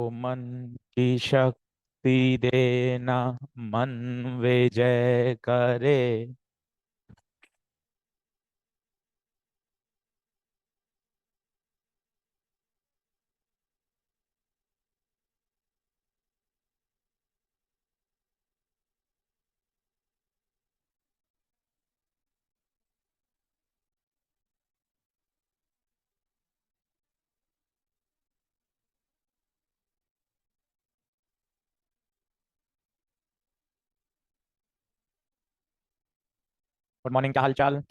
तो मन की शक्ति देना, मन विजय करे। गुड मॉर्निंग, क्या हाल चाल।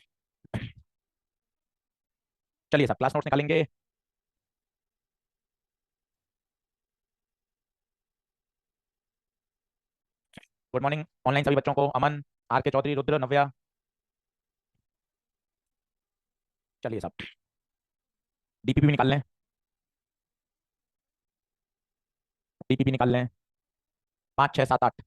चलिए सब क्लास नोट्स निकालेंगे। गुड मॉर्निंग ऑनलाइन सभी बच्चों को। अमन, आर के चौधरी, रुद्र, नव्या। चलिए सब डीपीपी निकाल लें। डीपीपी निकाल लें। 5 6 7 8।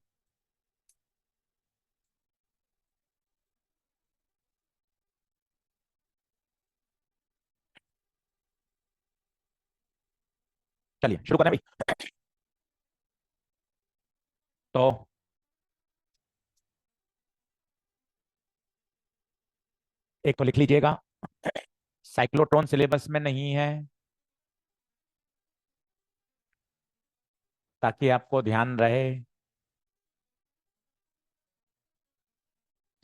चलिए शुरू करें भाई। तो एक तो लिख लीजिएगा, साइक्लोट्रॉन सिलेबस में नहीं है, ताकि आपको ध्यान रहे।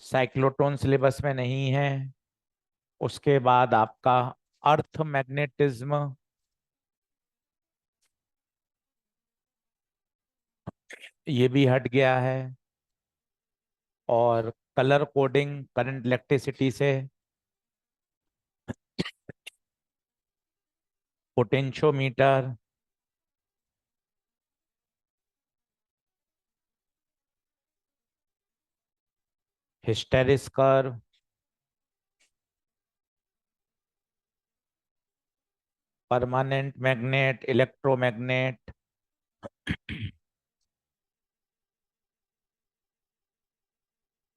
साइक्लोट्रॉन सिलेबस में नहीं है। उसके बाद आपका अर्थ मैग्नेटिज्म, ये भी हट गया है। और कलर कोडिंग करंट इलेक्ट्रिसिटी से, potentiometer, हिस्टेरिस curve, permanent magnet, electromagnet.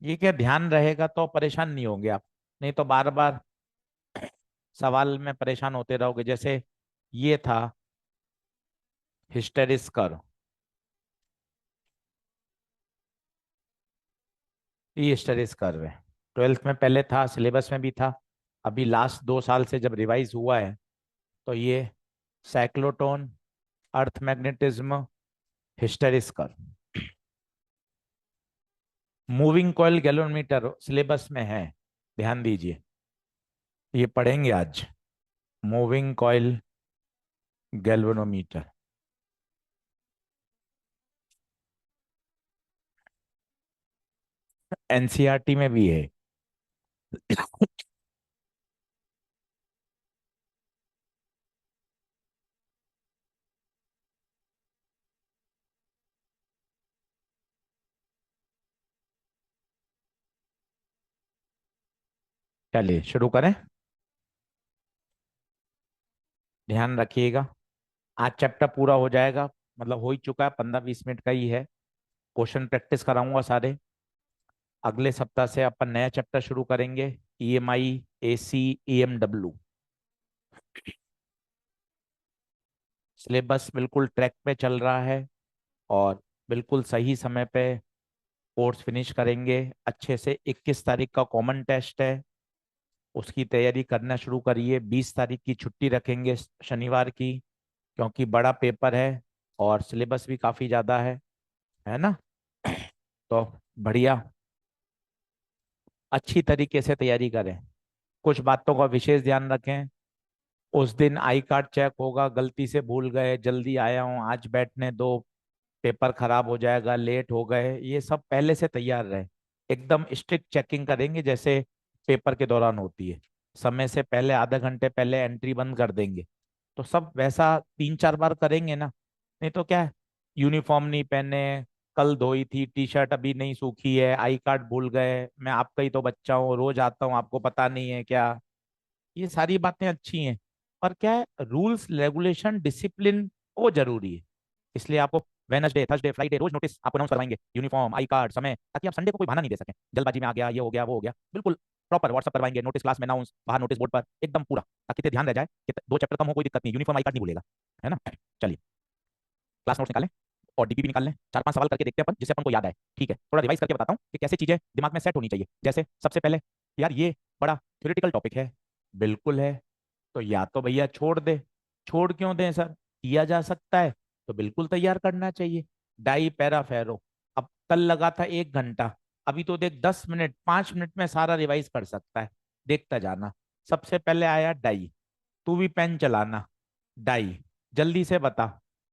ये क्या ध्यान रहेगा तो परेशान नहीं होंगे आप, नहीं तो बार बार सवाल में परेशान होते रहोगे। जैसे ये था हिस्टेरिस कर्व, ये हिस्टेरिस कर्व है। ट्वेल्थ में पहले था, सिलेबस में भी था। अभी लास्ट 2 साल से जब रिवाइज हुआ है, तो ये cyclotron, earth magnetism, hysteresis curve. Moving coil galvanometer syllabus में है, ध्यान दीजिए, ये पढ़ेंगे आज। मूविंग कॉइल गैल्वेनोमीटर एनसीईआरटी में भी है। चलिए शुरू करें। ध्यान रखिएगा, आज चैप्टर पूरा हो जाएगा, मतलब हो ही चुका है, 15 20 मिनट का ही है। क्वेश्चन प्रैक्टिस कराऊंगा सारे। अगले सप्ताह से अपन नया चैप्टर शुरू करेंगे, ईएमआई, एसी, ईएमडब्ल्यू। सिलेबस बिल्कुल ट्रैक पे चल रहा है, और बिल्कुल सही समय पे कोर्स फिनिश करेंगे अच्छे से। 21 तारीख का कॉमन टेस्ट है, उसकी तैयारी करना शुरू करिए। 20 तारीख की छुट्टी रखेंगे शनिवार की, क्योंकि बड़ा पेपर है और सिलेबस भी काफी ज्यादा है ना। तो बढ़िया, अच्छी तरीके से तैयारी करें। कुछ बातों का विशेष ध्यान रखें। उस दिन आई कार्ड चेक होगा, गलती से भूल गए, जल्दी आया हूँ आज बैठने दो, पेपर खराब हो जाएगा, लेट हो गए, ये सब पहले से तैयार रहे। एकदम स्ट्रिक्ट चेकिंग करेंगे, जैसे पेपर के दौरान होती है। समय से पहले, आधा घंटे पहले एंट्री बंद कर देंगे। तो सब वैसा 3 4 बार करेंगे ना, नहीं तो क्या है, यूनिफॉर्म नहीं पहने, कल धोई थी टी शर्ट अभी नहीं सूखी है, आई कार्ड भूल गए, मैं आपका ही तो बच्चा हूँ, रोज आता हूँ, आपको पता नहीं है क्या। ये सारी बातें अच्छी हैं, पर क्या है, रूल्स रेगुलेशन डिसिप्लिन, वो जरूरी है। इसलिए आपको वेनसडे, थर्सडे, फ्राइडे रोज नोटिस आपको अनाउंस करवाएंगे, यूनिफॉर्म, आई कार्ड, समय, ताकि आप संडे को कोई बहाना नहीं दे सकें, जल्दबाजी में आ गया, ये हो गया, वो हो गया। बिल्कुल प्रॉपर व्हाट्सअप करवाएंगे, नोटिस क्लास में अनाउंस, बाहर नोटिस बोर्ड पर, एकदम पूरा, ताकि ते ध्यान रह जाए कि 2 चैप्टर कम हो, कोई दिक्कत नहीं, यूनिफॉर्म आई कार्ड नहीं भूलेगा, है ना। चलिए। क्लास नोट्स निकालें और डीपी भी निकाल लें, 4-5 सवाल करके देखते हैं अपन, जिससे अपन को याद आए। ठीक है, थोड़ा रिवाइज करके बताता हूँ कि कैसे चीजें दिमाग में सेट होनी चाहिए। जैसे सबसे पहले, यार ये बड़ा थ्योरेटिकल टॉपिक है, बिल्कुल है, तो या तो भैया छोड़ दे। छोड़ क्यों दें सर, किया जा सकता है तो बिल्कुल तैयार करना चाहिए। डाई पैरा फेरो, अब कल लगा था 1 घंटा, अभी तो देख 10 मिनट 5 मिनट में सारा रिवाइज कर सकता है, देखता जाना। सबसे पहले आया डाई, तू भी पेन चलाना। डाई, जल्दी से बता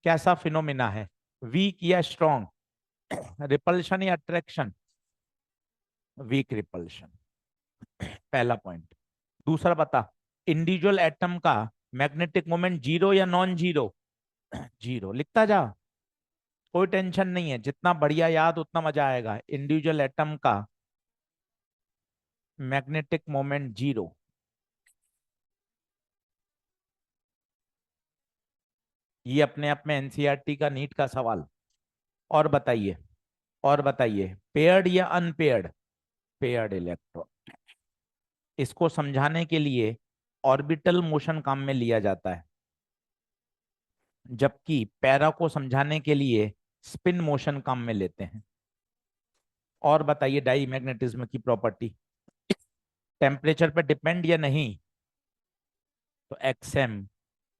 कैसा फिनोमिना है, वीक या स्ट्रॉन्ग, रिपल्शन या अट्रैक्शन? वीक रिपल्शन, पहला पॉइंट। दूसरा बता, इंडिविजुअल एटम का मैग्नेटिक मोमेंट जीरो या नॉन जीरो? जीरो, लिखता जा, कोई टेंशन नहीं है, जितना बढ़िया याद उतना मजा आएगा। इंडिविजुअल एटम का मैग्नेटिक मोमेंट जीरो। ये अपने आप में एनसीईआरटी का नीट का सवाल। और बताइए, और बताइए, पेयर्ड या अनपेयर्ड? Paired electron. इसको समझाने के लिए ऑर्बिटल मोशन काम में लिया जाता है, जबकि पैरा को समझाने के लिए स्पिन मोशन काम में लेते हैं। और बताइए, डाई मैग्नेटिज्म की प्रॉपर्टी टेम्परेचर पर डिपेंड या नहीं? तो एक्सएम,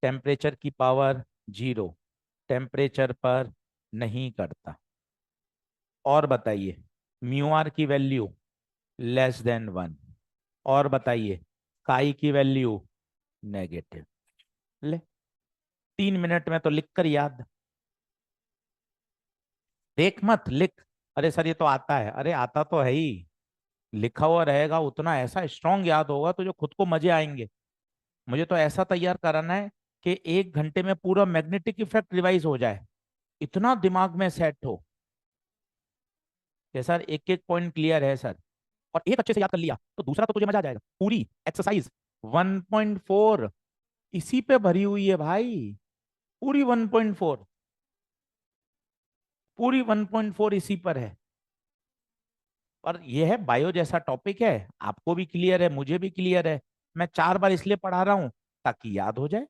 टेम्परेचर की पावर जीरो, टेम्परेचर पर नहीं करता। और बताइए, म्यू आर की वैल्यू <<1 और बताइए, काई की वैल्यू नेगेटिव। ले, 3 मिनट में तो लिख कर याद। देख मत, लिख। अरे सर ये तो आता है, अरे आता तो है ही, लिखा हुआ रहेगा उतना ऐसा स्ट्रांग याद होगा तो जो खुद को मजे आएंगे। मुझे तो ऐसा तैयार कराना है कि 1 घंटे में पूरा मैग्नेटिक इफेक्ट रिवाइज हो जाए, इतना दिमाग में सेट हो कि सर एक एक पॉइंट क्लियर है सर। और एक अच्छे से याद कर लिया तो दूसरा तो तुझे मजा आ जाएगा। पूरी एक्सरसाइज 1.4 इसी पे भरी हुई है भाई, पूरी 1.4, पूरी 1.4 इसी पर है। और यह है बायो जैसा टॉपिक है, आपको भी क्लियर है, मुझे भी क्लियर है। मैं 4 बार इसलिए पढ़ा रहा हूं ताकि याद हो जाए।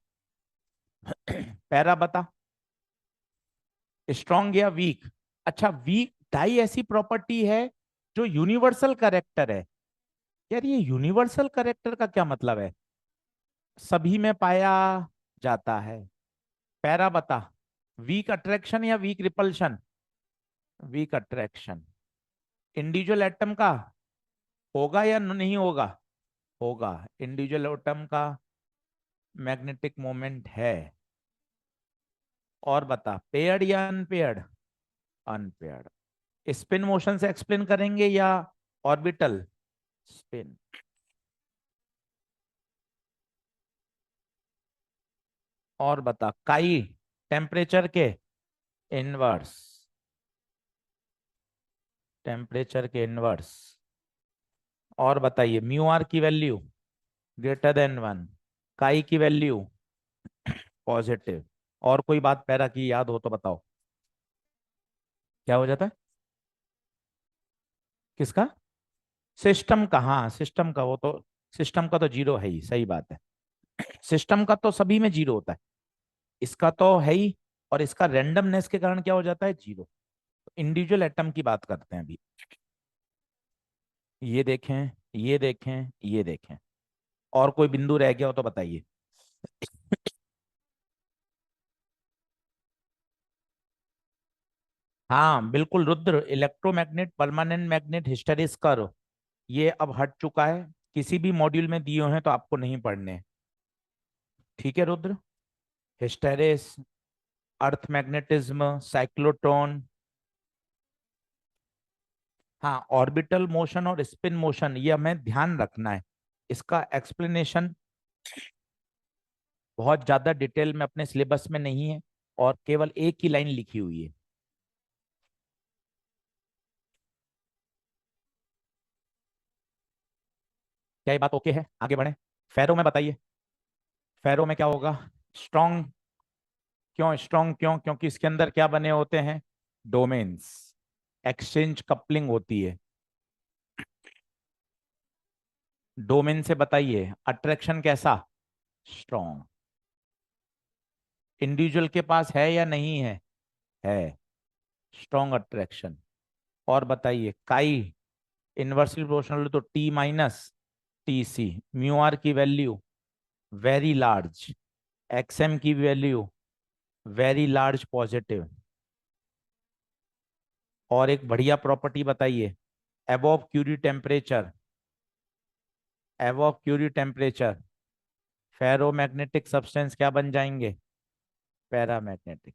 पैरा बता, स्ट्रॉन्ग या वीक? अच्छा, वीक डाई ऐसी प्रॉपर्टी है जो यूनिवर्सल करेक्टर है। यार ये यूनिवर्सल करेक्टर का क्या मतलब है? सभी में पाया जाता है। पैरा बता, वीक अट्रैक्शन या weak repulsion? Weak attraction. Individual atom का होगा या नहीं होगा? होगा, इंडिविजुअल एटम का मैग्नेटिक मोमेंट है। और बता, पेयर्ड या अनपेयर्ड? अनपेयर्ड। स्पिन मोशन से एक्सप्लेन करेंगे या ऑर्बिटल स्पिन? और बता, काई टेम्परेचर के इनवर्स, टेम्परेचर के इनवर्स। और बताइए, म्यू आर की वैल्यू >1, काई की वैल्यू पॉजिटिव। और कोई बात पैरा की याद हो तो बताओ, क्या हो जाता है? किसका? सिस्टम का, हाँ सिस्टम का, वो तो सिस्टम का तो जीरो है ही, सही बात है। सिस्टम का तो सभी में जीरो होता है, इसका तो है ही। और इसका रेंडमनेस के कारण क्या हो जाता है? जीरो। इंडिविजुअल एटम की बात करते हैं अभी। ये देखें, ये देखें, ये देखें, और कोई बिंदु रह गया हो तो बताइए। हाँ बिल्कुल Rudra, electromagnet, permanent magnet, हिस्टेरिस curve, ये अब हट चुका है, किसी भी मॉड्यूल में दिए हैं तो आपको नहीं पढ़ने। ठीक है रुद्र, हिस्टेरिस, अर्थ मैग्नेटिज्म, साइक्लोट्रॉन। हाँ, ऑर्बिटल मोशन और स्पिन मोशन ये हमें ध्यान रखना है। इसका एक्सप्लेनेशन बहुत ज्यादा डिटेल में अपने सिलेबस में नहीं है, और केवल एक ही लाइन लिखी हुई है। क्या ये बात ओके है? आगे बढ़े। फेरो में बताइए, फेरो में क्या होगा? स्ट्रॉन्ग। क्यों स्ट्रॉन्ग? क्यों? क्योंकि इसके अंदर क्या बने होते हैं? डोमेन्स, एक्सचेंज कपलिंग होती है। डोमेन से बताइए, अट्रैक्शन कैसा? स्ट्रॉन्ग। इंडिविजुअल के पास है या नहीं है? है स्ट्रॉन्ग अट्रैक्शन। और बताइए काई इनवर्सली प्रोपोर्शनल तो T minus T C, mu R की वैल्यू वेरी लार्ज, एक्सएम की वैल्यू वेरी लार्ज पॉजिटिव। और एक बढ़िया प्रॉपर्टी बताइए, above Curie temperature, above Curie temperature ferromagnetic substance क्या बन जाएंगे, पैरामैग्नेटिक।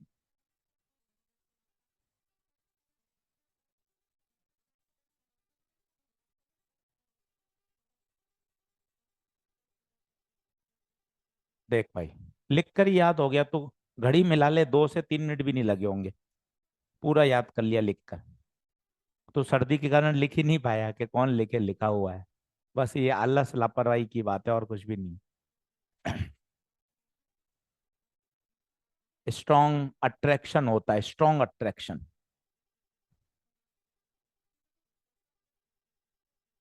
देख भाई, लिख कर ही याद हो गया तो घड़ी मिला ले, 2 से 3 मिनट भी नहीं लगे होंगे, पूरा याद कर लिया लिख कर। तो सर्दी के कारण लिख ही नहीं पाया कि कौन लिखे लिखा हुआ है, बस ये आलस लापरवाही की बात है और कुछ भी नहीं। स्ट्रॉन्ग अट्रैक्शन होता है, स्ट्रॉन्ग अट्रैक्शन।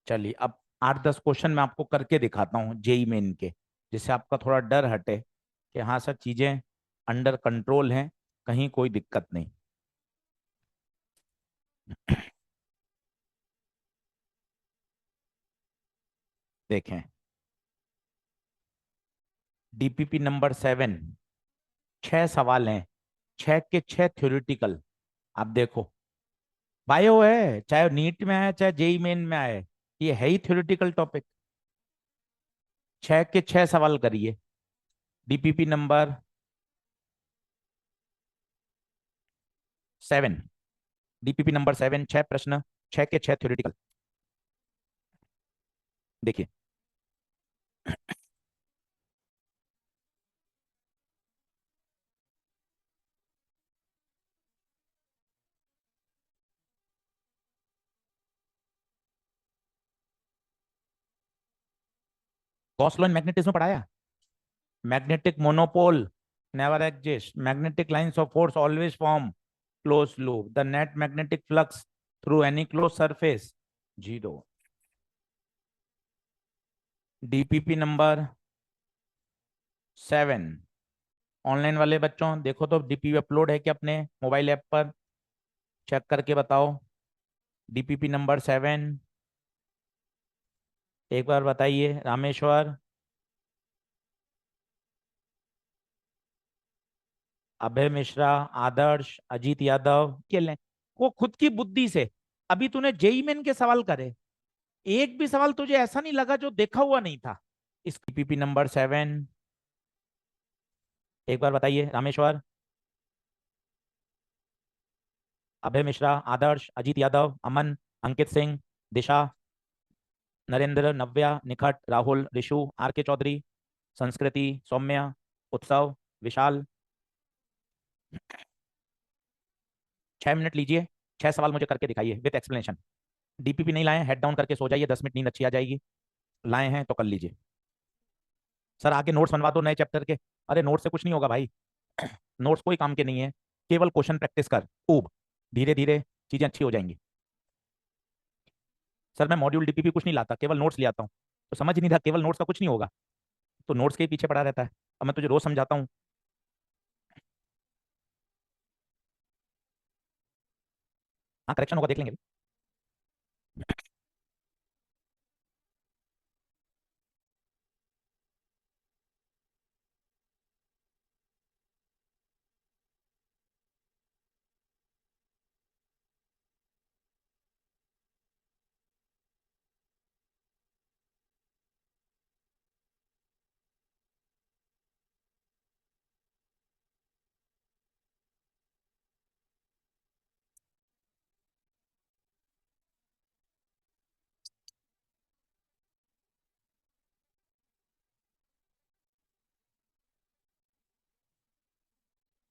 चलिए अब 8-10 क्वेश्चन मैं आपको करके दिखाता हूँ जेई मेन के, जिससे आपका थोड़ा डर हटे कि हाँ सर चीजें अंडर कंट्रोल हैं, कहीं कोई दिक्कत नहीं। देखें, डीपीपी नंबर 7, 6 सवाल हैं, 6 के 6 थ्योरेटिकल। आप देखो, बायो है, चाहे नीट में आए चाहे जेई मेन में आए, ये है ही थ्योरेटिकल टॉपिक। 6 के 6 सवाल करिए, डीपीपी नंबर 7, डीपीपी नंबर 7, 6 प्रश्न, 6 के 6 थ्योरेटिकल। देखिए, गॉस लॉ इन मैग्नेटिज्म पढ़ाया, magnetic monopole never exists, magnetic lines of force always form closed loop, the net magnetic flux through any closed surface 0। DPP number 7, online वाले बच्चों देखो तो DPP upload है कि अपने मोबाइल ऐप पर, check करके बताओ। डीपीपी नंबर 7, एक बार बताइए रामेश्वर, अभय मिश्रा, आदर्श, अजीत यादव के लें, वो खुद की बुद्धि से। अभी तूने जेई मेन के सवाल करे, एक भी सवाल तुझे ऐसा नहीं लगा जो देखा हुआ नहीं था। इस पीपी नंबर 7, एक बार बताइए रामेश्वर, अभय मिश्रा, आदर्श, अजीत यादव, अमन, अंकित सिंह, दिशा, नरेंद्र, नव्या, निखट, राहुल, ऋषु, आर के चौधरी, संस्कृति, सौम्या, उत्सव, विशाल। 6 मिनट लीजिए, 6 सवाल मुझे करके दिखाइए विद एक्सप्लेनेशन। डीपीपी नहीं लाए, हेड डाउन करके सो जाइए, 10 मिनट नींद अच्छी आ जाएगी। लाए हैं तो कर लीजिए। सर आगे नोट्स बनवा दो नए चैप्टर के। अरे नोट्स से कुछ नहीं होगा भाई, नोट्स कोई काम के नहीं है, केवल क्वेश्चन प्रैक्टिस कर खूब, धीरे धीरे चीजें अच्छी हो जाएंगी। सर मैं मॉड्यूल डीपीपी कुछ नहीं लाता, केवल नोट्स ले आता हूँ। तो समझ नहीं था, केवल नोट्स का कुछ नहीं होगा, तो नोट्स के ही पीछे पड़ा रहता है। अब मैं तुझे रोज समझाता हूँ। हाँ करेक्शन होगा, देख लेंगे।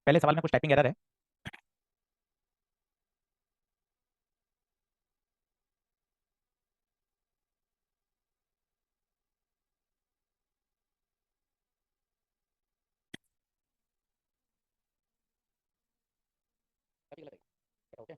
पहले सवाल में कुछ टाइपिंग एरर है। ओके।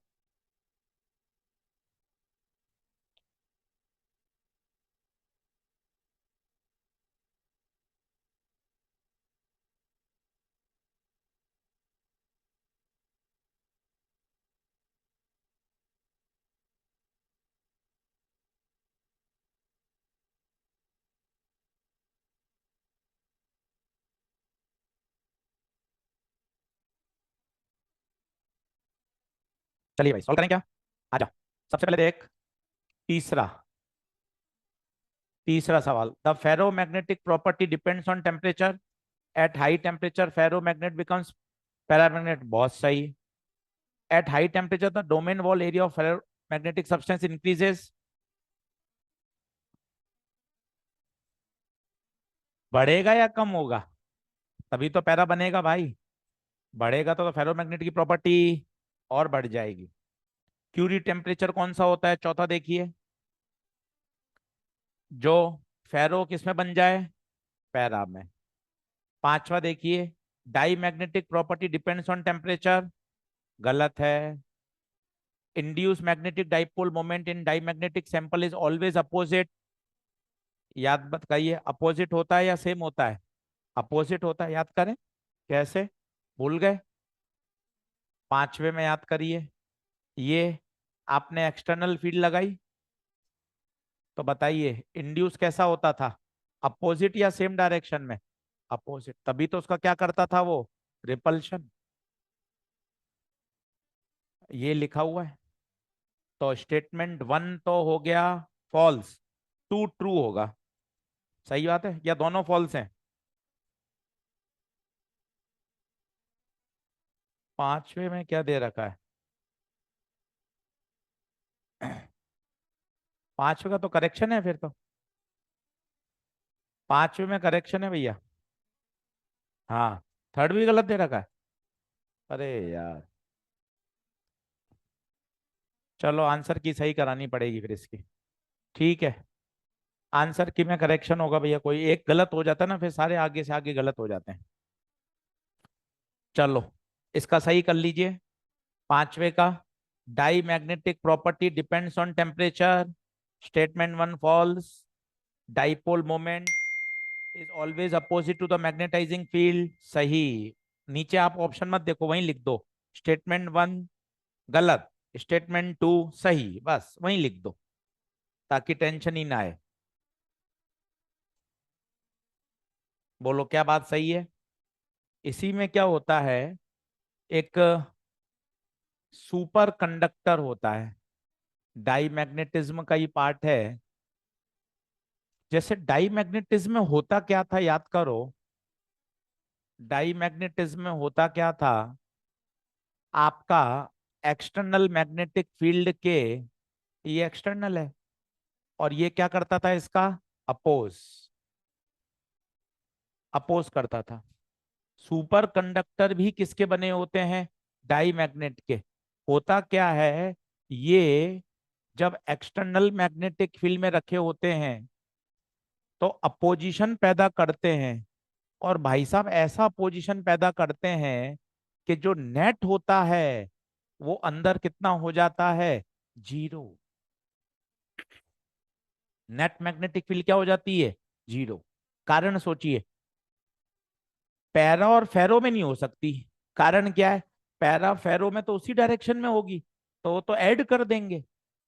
चलिए भाई सॉल्व करें क्या? आ जाओ। सबसे पहले देख, तीसरा तीसरा सवाल, the ferromagnetic property depends on temperature, at high temperature ferromagnet becomes paramagnet. बहुत सही। At high temperature the domain wall area of ferromagnetic substance increases. बढ़ेगा या कम होगा? तभी तो पैरा बनेगा भाई। बढ़ेगा तो फेरोमैग्नेट की प्रॉपर्टी और बढ़ जाएगी। क्यूरी टेम्परेचर कौन सा होता है? चौथा देखिए, जो फेरो किस में बन जाए? पैरा में। पांचवा देखिए, diamagnetic property depends on temperature. गलत है। Induce magnetic dipole moment in diamagnetic sample is always opposite. याद बताइए, अपोजिट होता है या सेम होता है? अपोजिट होता है, याद करें। कैसे? भूल गए? पांचवे में याद करिए। ये आपने एक्सटर्नल फील्ड लगाई, तो बताइए इंड्यूस कैसा होता था? अपोजिट या सेम डायरेक्शन में? अपोजिट, तभी तो उसका क्या करता था वो? रिपल्शन। ये लिखा हुआ है। तो स्टेटमेंट वन तो हो गया फॉल्स, टू ट्रू होगा। सही बात है, या दोनों फॉल्स हैं? पांचवे में क्या दे रखा है? पांचवे का तो करेक्शन है फिर तो। पांचवे में करेक्शन है भैया। हाँ। थर्ड भी गलत दे रखा है। अरे यार, चलो आंसर की सही करानी पड़ेगी फिर इसकी। ठीक है, आंसर की में करेक्शन होगा भैया। कोई एक गलत हो जाता है ना, फिर सारे आगे से आगे गलत हो जाते हैं। चलो, इसका सही कर लीजिए। पांचवे का, diamagnetic property depends on temperature, statement one false. Dipole moment is always opposite to the magnetising field, सही। नीचे आप ऑप्शन मत देखो, वहीं लिख दो, स्टेटमेंट वन गलत, स्टेटमेंट टू सही, बस वहीं लिख दो ताकि टेंशन ही ना आए। बोलो क्या बात सही है? इसी में क्या होता है, एक सुपर कंडक्टर होता है, डाई मैग्नेटिज्म का ही पार्ट है। जैसे डाई मैग्नेटिज्म में होता क्या था, याद करो। डाई मैग्नेटिज्म में होता क्या था, आपका एक्सटर्नल मैग्नेटिक फील्ड के, ये एक्सटर्नल है, और ये क्या करता था इसका? अपोज, अपोज करता था। सुपर कंडक्टर भी किसके बने होते हैं? डाई मैग्नेट के। होता क्या है, ये जब एक्सटर्नल मैग्नेटिक फील्ड में रखे होते हैं तो अपोजिशन पैदा करते हैं। और भाई साहब ऐसा अपोजिशन पैदा करते हैं कि जो नेट होता है वो अंदर कितना हो जाता है? जीरो। नेट मैग्नेटिक फील्ड क्या हो जाती है? जीरो। कारण सोचिए, पैरा और फेरो में नहीं हो सकती। कारण क्या है? पैरा फेरो में तो उसी डायरेक्शन में होगी, तो वो तो ऐड कर देंगे।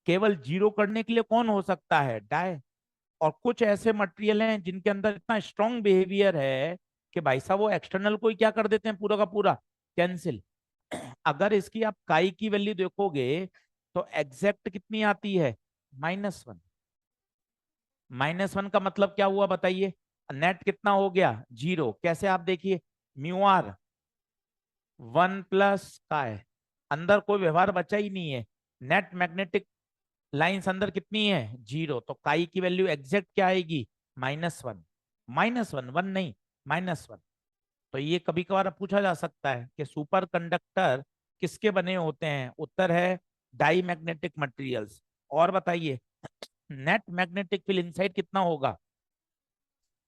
केवल जीरो करने के लिए कौन हो सकता है? डाई। और कुछ ऐसे मटेरियल हैं जिनके अंदर इतना स्ट्रांग बिहेवियर है कि भाई साहब वो एक्सटर्नल को ही क्या कर देते हैं, पूरा का पूरा कैंसिल। अगर इसकी आप काई की वैल्यू देखोगे तो एग्जैक्ट कितनी आती है? -1। -1 का मतलब क्या हुआ बताइए? नेट कितना हो गया? जीरो। कैसे? आप देखिए, म्यू आर 1 प्लस का है, अंदर कोई व्यवहार बचा ही नहीं है। नेट मैग्नेटिक लाइंस अंदर कितनी है? जीरो। तो काई की वैल्यू एग्जैक्ट क्या आएगी? -1। -1, वन नहीं, -1। तो ये कभी कभार पूछा जा सकता है कि सुपर कंडक्टर किसके बने होते हैं? उत्तर है डाई मैग्नेटिक मटेरियल्स। और बताइए, नेट मैग्नेटिक फील्ड इनसाइड कितना होगा?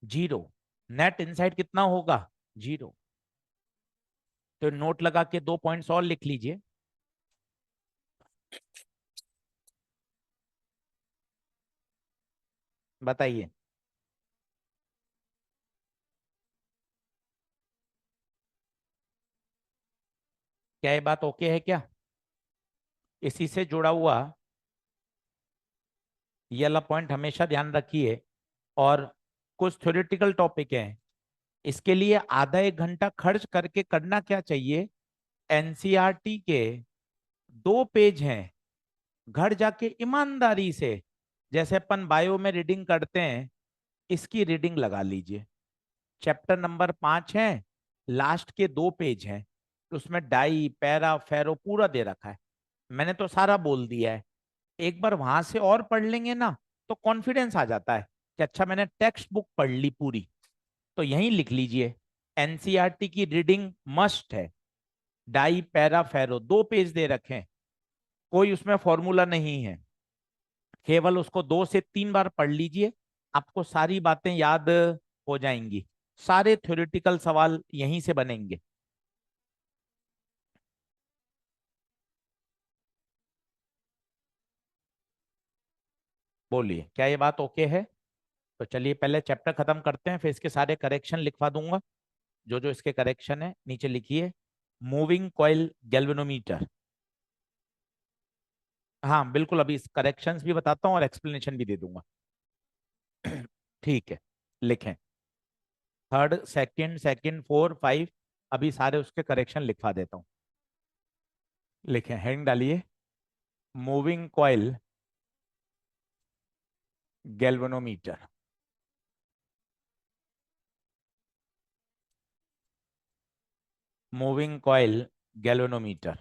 जीरो। नेट इनसाइड कितना होगा? जीरो। तो नोट लगा के 2 पॉइंट्स और लिख लीजिए। बताइए, क्या ये बात ओके है क्या? इसी से जुड़ा हुआ ये वाला पॉइंट हमेशा ध्यान रखिए। और कुछ थ्योरेटिकल टॉपिक हैं, इसके लिए आधा 1 घंटा खर्च करके करना क्या चाहिए? एनसीईआरटी के 2 पेज हैं, घर जाके ईमानदारी से, जैसे अपन बायो में रीडिंग करते हैं, इसकी रीडिंग लगा लीजिए। चैप्टर नंबर 5 है, लास्ट के 2 पेज हैं, तो उसमें डाई पैरा फेरो पूरा दे रखा है। मैंने तो सारा बोल दिया है। एक बार वहां से और पढ़ लेंगे ना, तो कॉन्फिडेंस आ जाता है कि अच्छा मैंने टेक्स्ट बुक पढ़ ली पूरी। तो यहीं लिख लीजिए, एनसीईआरटी की रीडिंग मस्ट है। डाई पैरा फेरो 2 पेज दे रखे हैं, कोई उसमें फॉर्मूला नहीं है, केवल उसको 2 से 3 बार पढ़ लीजिए, आपको सारी बातें याद हो जाएंगी। सारे थ्योरेटिकल सवाल यहीं से बनेंगे। बोलिए, क्या ये बात ओके है? तो चलिए पहले चैप्टर खत्म करते हैं, फिर इसके सारे करेक्शन लिखवा दूंगा। जो जो इसके करेक्शन है नीचे लिखिए। Moving coil galvanometer. हाँ बिल्कुल, अभी करेक्शंस भी बताता हूँ और एक्सप्लेनेशन भी दे दूंगा। ठीक है, लिखें। थर्ड, सेकंड, सेकंड, 4, 5, अभी सारे उसके करेक्शन लिखवा देता हूँ। लिखें, हेडिंग डालिए, moving coil galvanometer. Moving coil galvanometer.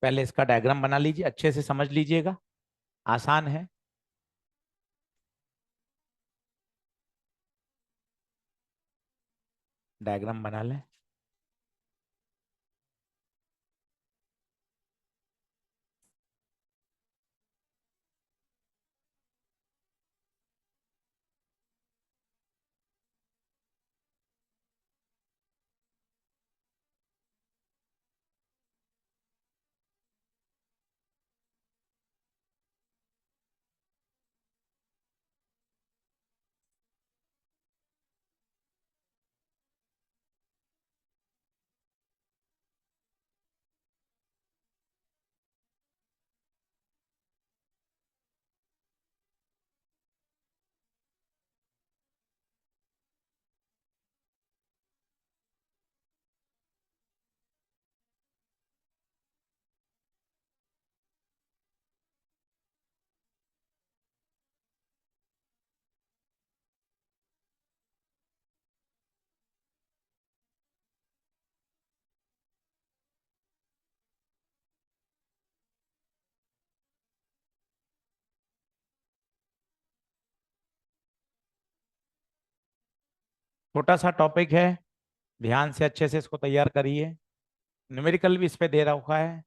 पहले इसका डायग्राम बना लीजिए, अच्छे से समझ लीजिएगा, आसान है। डायग्राम बना लें। छोटा सा टॉपिक है, ध्यान से अच्छे से इसको तैयार करिए। न्यूमेरिकल भी इस पे दे रखा है।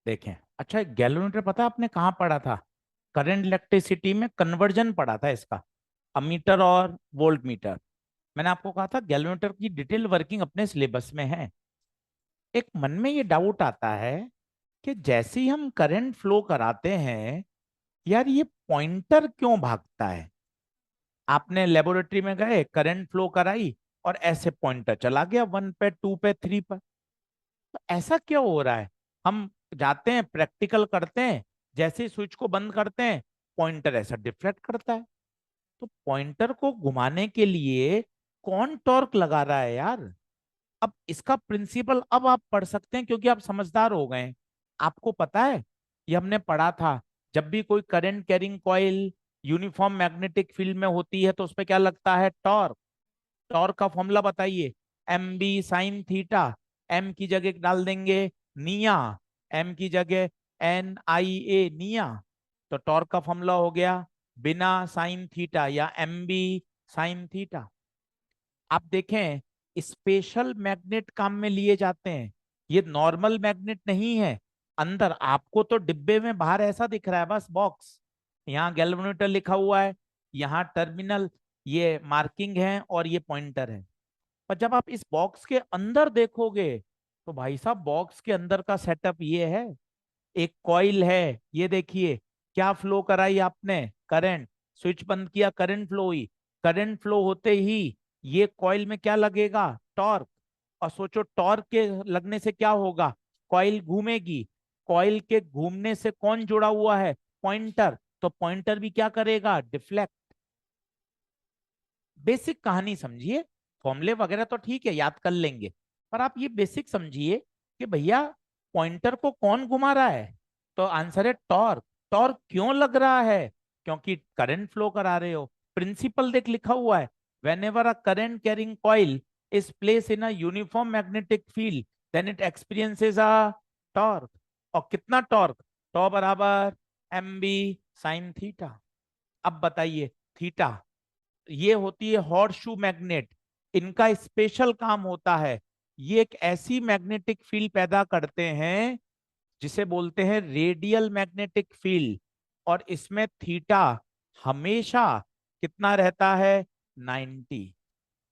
देखें, अच्छा गैलोमीटर पता है आपने कहाँ पढ़ा था? करंट इलेक्ट्रिसिटी में कन्वर्जन पढ़ा था इसका, अमीटर और वोल्ट मीटर। मैंने आपको कहा था गैलोमीटर की डिटेल वर्किंग अपने सिलेबस में है। एक मन में ये डाउट आता है कि जैसे ही हम करंट फ्लो कराते हैं, यार ये पॉइंटर क्यों भागता है? आपने लेबोरेटरी में गए, करंट फ्लो कराई, और ऐसे पॉइंटर चला गया 1 पे, 2 पे, 3 पे। तो ऐसा क्यों हो रहा है? हम जाते हैं, प्रैक्टिकल करते हैं, जैसे ही स्विच को बंद करते हैं, पॉइंटर ऐसा डिफ्लेक्ट करता है। तो पॉइंटर को घुमाने के लिए कौन टॉर्क लगा रहा है यार? अब इसका प्रिंसिपल अब आप पढ़ सकते हैं, क्योंकि आप समझदार हो गए हैं। आपको पता है, ये हमने पढ़ा था, जब भी कोई current carrying coil uniform magnetic field में होती है तो उस पर क्या लगता है? टॉर्क। टॉर्क का फॉर्मूला बताइए। M B sine theta. M की जगह डाल देंगे निया, एम की जगह NIA, निया। तो टॉर्क का फॉर्मूला हो गया बिना साइन थीटा, या एम बी साइन थीटा। आप देखें, स्पेशल मैग्नेट काम में लिए जाते हैं, ये नॉर्मल मैग्नेट नहीं है। अंदर आपको तो डिब्बे में बाहर ऐसा दिख रहा है बस बॉक्स, यहाँ गैल्वेनोमीटर लिखा हुआ है, यहाँ टर्मिनल, ये मार्किंग है और ये पॉइंटर है। पर जब आप इस बॉक्स के अंदर देखोगे तो भाई साहब बॉक्स के अंदर का सेटअप ये है। एक कॉइल है, ये देखिए, क्या फ्लो कराई आपने, करंट, स्विच बंद किया, करंट फ्लो हुई। करंट फ्लो होते ही ये कॉइल में क्या लगेगा, टॉर्क। और सोचो टॉर्क के लगने से क्या होगा, कॉइल घूमेगी। कॉइल के घूमने से कौन जुड़ा हुआ है, पॉइंटर, तो पॉइंटर भी क्या करेगा, डिफ्लेक्ट। बेसिक कहानी समझिए, फॉर्मूले वगैरह तो ठीक है याद कर लेंगे, पर आप ये बेसिक समझिए कि भैया पॉइंटर को कौन घुमा रहा है, तो आंसर है टॉर्क। टॉर्क क्यों लग रहा है, क्योंकि करंट फ्लो करा रहे हो। प्रिंसिपल देख लिखा हुआ है, whenever a current carrying coil is place in a uniform magnetic field then it experiences a torque. और कितना टॉर्क, टॉ बराबर एम बी साइन थीटा। अब बताइए, थीटा, ये होती है हॉट शू मैग्नेट, इनका स्पेशल काम होता है, ये एक ऐसी मैग्नेटिक फील्ड पैदा करते हैं जिसे बोलते हैं रेडियल मैग्नेटिक फील्ड। और इसमें थीटा हमेशा कितना रहता है, 90।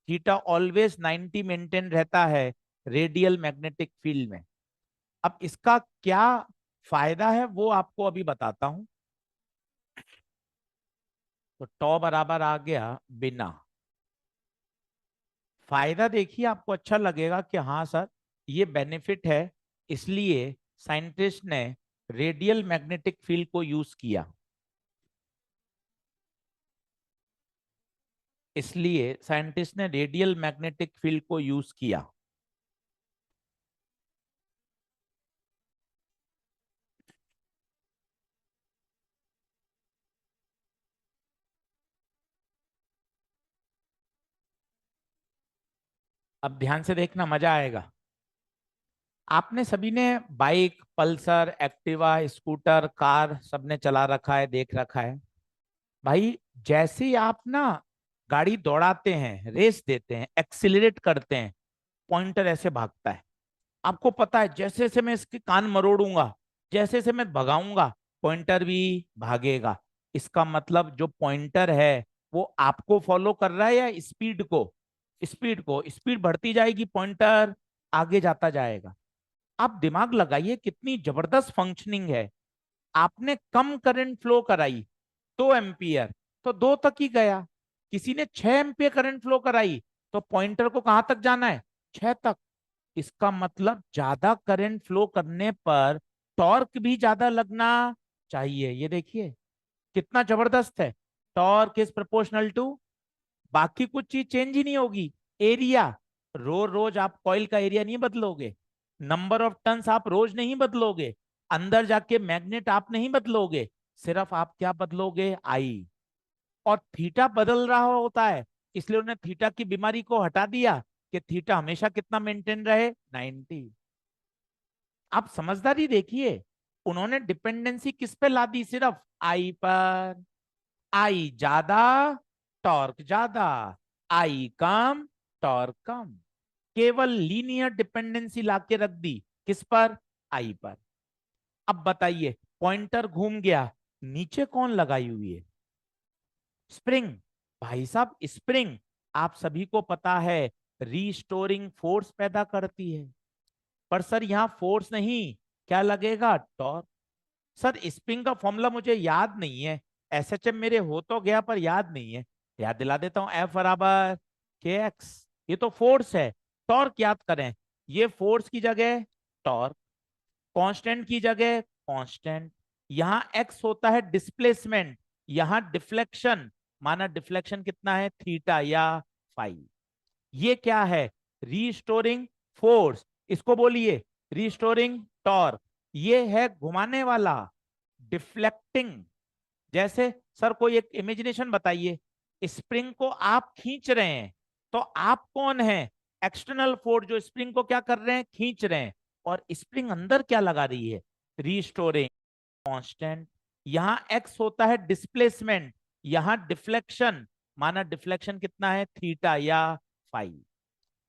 थीटा ऑलवेज 90 मेंटेन रहता है रेडियल मैग्नेटिक फील्ड में। अब इसका क्या फायदा है वो आपको अभी बताता हूं। तो टॉ बराबर आ गया बिना। फायदा देखिए, आपको अच्छा लगेगा कि हाँ सर ये बेनिफिट है, इसलिए साइंटिस्ट ने रेडियल मैग्नेटिक फील्ड को यूज किया। इसलिए साइंटिस्ट ने रेडियल मैग्नेटिक फील्ड को यूज किया। अब ध्यान से देखना, मजा आएगा। आपने सभी ने bike, Pulsar, Activa, scooter, car सबने चला रखा है, देख रखा है। भाई जैसे ही आप ना गाड़ी दौड़ाते हैं, रेस देते हैं, एक्सिलरेट करते हैं, पॉइंटर ऐसे भागता है। आपको पता है जैसे जैसे मैं इसके कान मरोड़ूंगा, जैसे जैसे मैं भगाऊंगा, पॉइंटर भी भागेगा। इसका मतलब जो पॉइंटर है वो आपको फॉलो कर रहा है या स्पीड को, स्पीड को, स्पीड बढ़ती जाएगी, पॉइंटर आगे जाता जाएगा। आप दिमाग लगाइए कितनी जबरदस्त फंक्शनिंग है। आपने कम करंट फ्लो कराई, 2 एम्पियर, तो 2 तक ही गया। किसी ने 6 एम्पियर करंट फ्लो कराई, तो पॉइंटर को कहां तक जाना है, 6 तक। इसका मतलब ज्यादा करंट फ्लो करने पर टॉर्क भी ज्यादा लगना चाहिए। ये देखिए कितना जबरदस्त है, टॉर्क इज प्रोपोर्शनल टू, बाकी कुछ चीज चेंज ही नहीं होगी, एरिया। रोज रोज आप कॉइल का एरिया नहीं बदलोगे, नंबर ऑफ टन्स आप रोज नहीं बदलोगे, अंदर जाके मैग्नेट आप नहीं बदलोगे, सिर्फ आप क्या बदलोगे, आई। और थीटा बदल रहा होता है, इसलिए उन्होंने थीटा की बीमारी को हटा दिया कि थीटा हमेशा कितना मेंटेन रहे, 90। आप समझदारी देखिए, उन्होंने डिपेंडेंसी किस पे ला दी, सिर्फ आई पर। आई ज्यादा, टॉर्क ज्यादा, आई कम, टॉर्क कम। केवल लीनियर डिपेंडेंसी लाके रख दी, किस पर, आई पर। अब बताइए, पॉइंटर घूम गया, नीचे कौन लगाई हुई है, स्प्रिंग। भाई साहब स्प्रिंग, आप सभी को पता है, रीस्टोरिंग फोर्स पैदा करती है। पर सर यहाँ फोर्स नहीं, क्या लगेगा, टॉर्क। सर स्प्रिंग का फॉर्मूला मुझे याद नहीं है, एसएचएम मेरे हो तो गया पर याद नहीं है, याद दिला देता हूं, एफ बराबर के एक्स, ये तो फोर्स है। टॉर्क याद करें, ये फोर्स की जगह टॉर्क, कांस्टेंट की जगह कांस्टेंट। यहां एक्स होता है डिस्प्लेसमेंट, यहां डिफ्लेक्शन, माना डिफ्लेक्शन कितना है, थीटा या फाई। ये क्या है, रीस्टोरिंग फोर्स, इसको बोलिए रीस्टोरिंग टॉर्क। ये है घुमाने वाला, डिफ्लेक्टिंग। जैसे सर कोई एक इमेजिनेशन बताइए, स्प्रिंग को आप खींच रहे हैं, तो आप कौन है, एक्सटर्नल फोर्स जो स्प्रिंग को क्या कर रहे हैं, खींच रहे हैं। और स्प्रिंग अंदर क्या लगा रही है, रीस्टोरिंग, कांस्टेंट। यहां एक्स होता है डिस्प्लेसमेंट, यहां डिफ्लेक्शन, माना डिफ्लेक्शन कितना है, थीटा या फाई।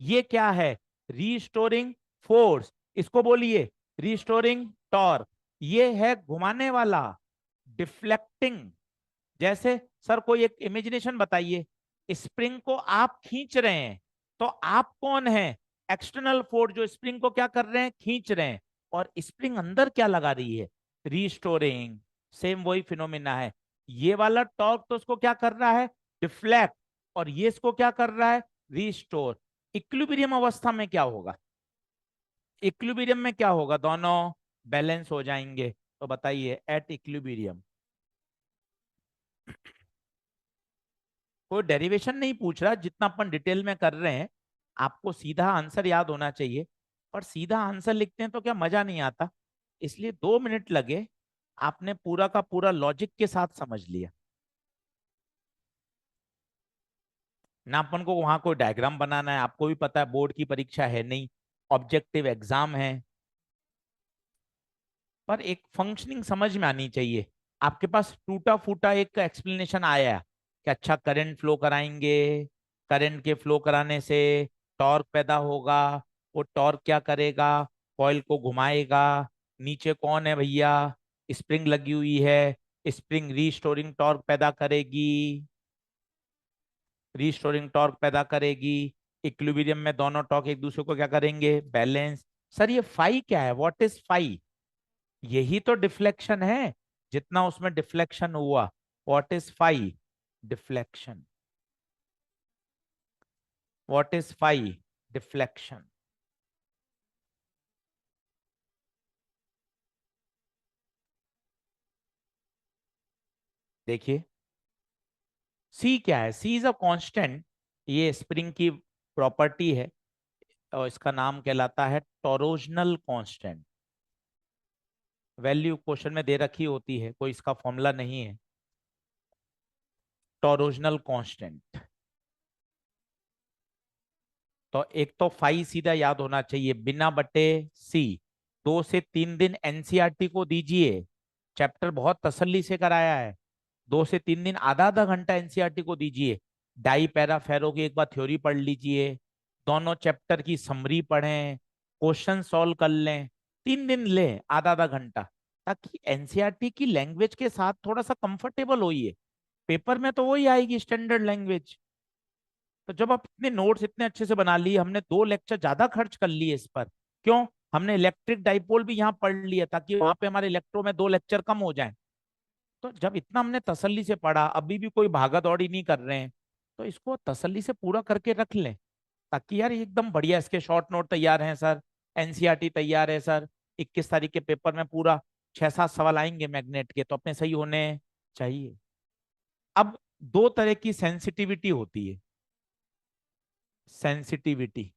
ये क्या है? रीस्टोरिंग फोर्स, इसको बोलिए रीस्टोरिंग टॉर्क। ये है घुमाने वाला, डिफ्लेक्टिंग। जैसे सर कोई एक इमेजिनेशन बताइए, स्प्रिंग को आप खींच रहे हैं, तो आप कौन है? एक्सटर्नल फोर्स जो स्प्रिंग को क्या कर रहे हैं? खींच रहे हैं। और स्प्रिंग अंदर क्या लगा रही है? रीस्टोरिंग। सेम वही फिनोमिना है। ये वाला टॉर्क तो उसको क्या कर रहा है? डिफ्लेक्ट। और ये इसको क्या कर रहा है? रीस्टोर। इक्विलिब्रियम अवस्था में क्या होगा? इक्विलिब्रियम में क्या होगा? दोनों बैलेंस हो जाएंगे। तो बताइए एट इक्विलिब्रियम। कोई डेरिवेशन नहीं पूछ रहा, जितना अपन डिटेल में कर रहे हैं आपको सीधा आंसर याद होना चाहिए। पर सीधा आंसर लिखते हैं तो क्या मजा नहीं आता, इसलिए 2 मिनट लगे, आपने पूरा का पूरा लॉजिक के साथ समझ लिया ना। अपन को वहां कोई डायग्राम बनाना है, आपको भी पता है बोर्ड की परीक्षा है नहीं, ऑब्जेक्टिव एग्जाम है। पर एक फंक्शनिंग समझ में आनी चाहिए। आपके पास टूटा फूटा एक एक्सप्लेनेशन आया कि अच्छा करंट फ्लो कराएंगे, करंट के फ्लो कराने से टॉर्क पैदा होगा, वो टॉर्क क्या करेगा? कॉइल को घुमाएगा। नीचे कौन है भैया? स्प्रिंग लगी हुई है, स्प्रिंग रीस्टोरिंग टॉर्क पैदा करेगी, रीस्टोरिंग टॉर्क पैदा करेगी। इक्विलिब्रियम में दोनों टॉर्क एक दूसरे को क्या करेंगे? बैलेंस। सर ये फाई क्या है? What is phi? यही तो डिफ्लेक्शन है, जितना उसमें डिफ्लेक्शन हुआ। What is phi? Deflection. What is phi? Deflection. देखिए सी क्या है? C is a constant. ये स्प्रिंग की प्रॉपर्टी है और इसका नाम कहलाता है टोरोजनल कांस्टेंट। वैल्यू क्वेश्चन में दे रखी होती है, कोई इसका फॉर्मूला नहीं है। टोरोजनल कांस्टेंट। तो एक तो फाई सीधा याद होना चाहिए, बिना बटे सी। 2 से 3 दिन एनसीईआरटी को दीजिए, चैप्टर बहुत तसल्ली से कराया है। 2 से 3 दिन आधा आधा घंटा एनसीईआरटी को दीजिए। डाई पैरा फेरो की एक बार थ्योरी पढ़ लीजिए, दोनों चैप्टर की समरी पढ़ें, क्वेश्चन सॉल्व कर लें। 3 दिन लें आधा आधा घंटा, ताकि एनसीईआरटी की लैंग्वेज के साथ थोड़ा सा कंफर्टेबल होइए। पेपर में तो वही आएगी स्टैंडर्ड लैंग्वेज। तो जब आप इतने नोट्स इतने अच्छे से बना लिए, हमने 2 लेक्चर ज्यादा खर्च कर लिए इस पर। क्यों? हमने इलेक्ट्रिक डाइपोल भी यहाँ पढ़ लिया, ताकि वहां पे हमारे इलेक्ट्रो में 2 लेक्चर कम हो जाएं। तो जब इतना हमने तसल्ली से पढ़ा, अभी भी कोई भागा दौड़ी नहीं कर रहे हैं, तो इसको तसल्ली से पूरा करके रख लें, ताकि यार एकदम बढ़िया इसके शॉर्ट नोट तैयार हैं सर, एनसीईआरटी तैयार है सर, 21 तारीख के पेपर में पूरा 6-7 सवाल आएंगे मैग्नेट के, तो अपने सही होने चाहिए। अब 2 तरह की सेंसिटिविटी होती है। सेंसिटिविटी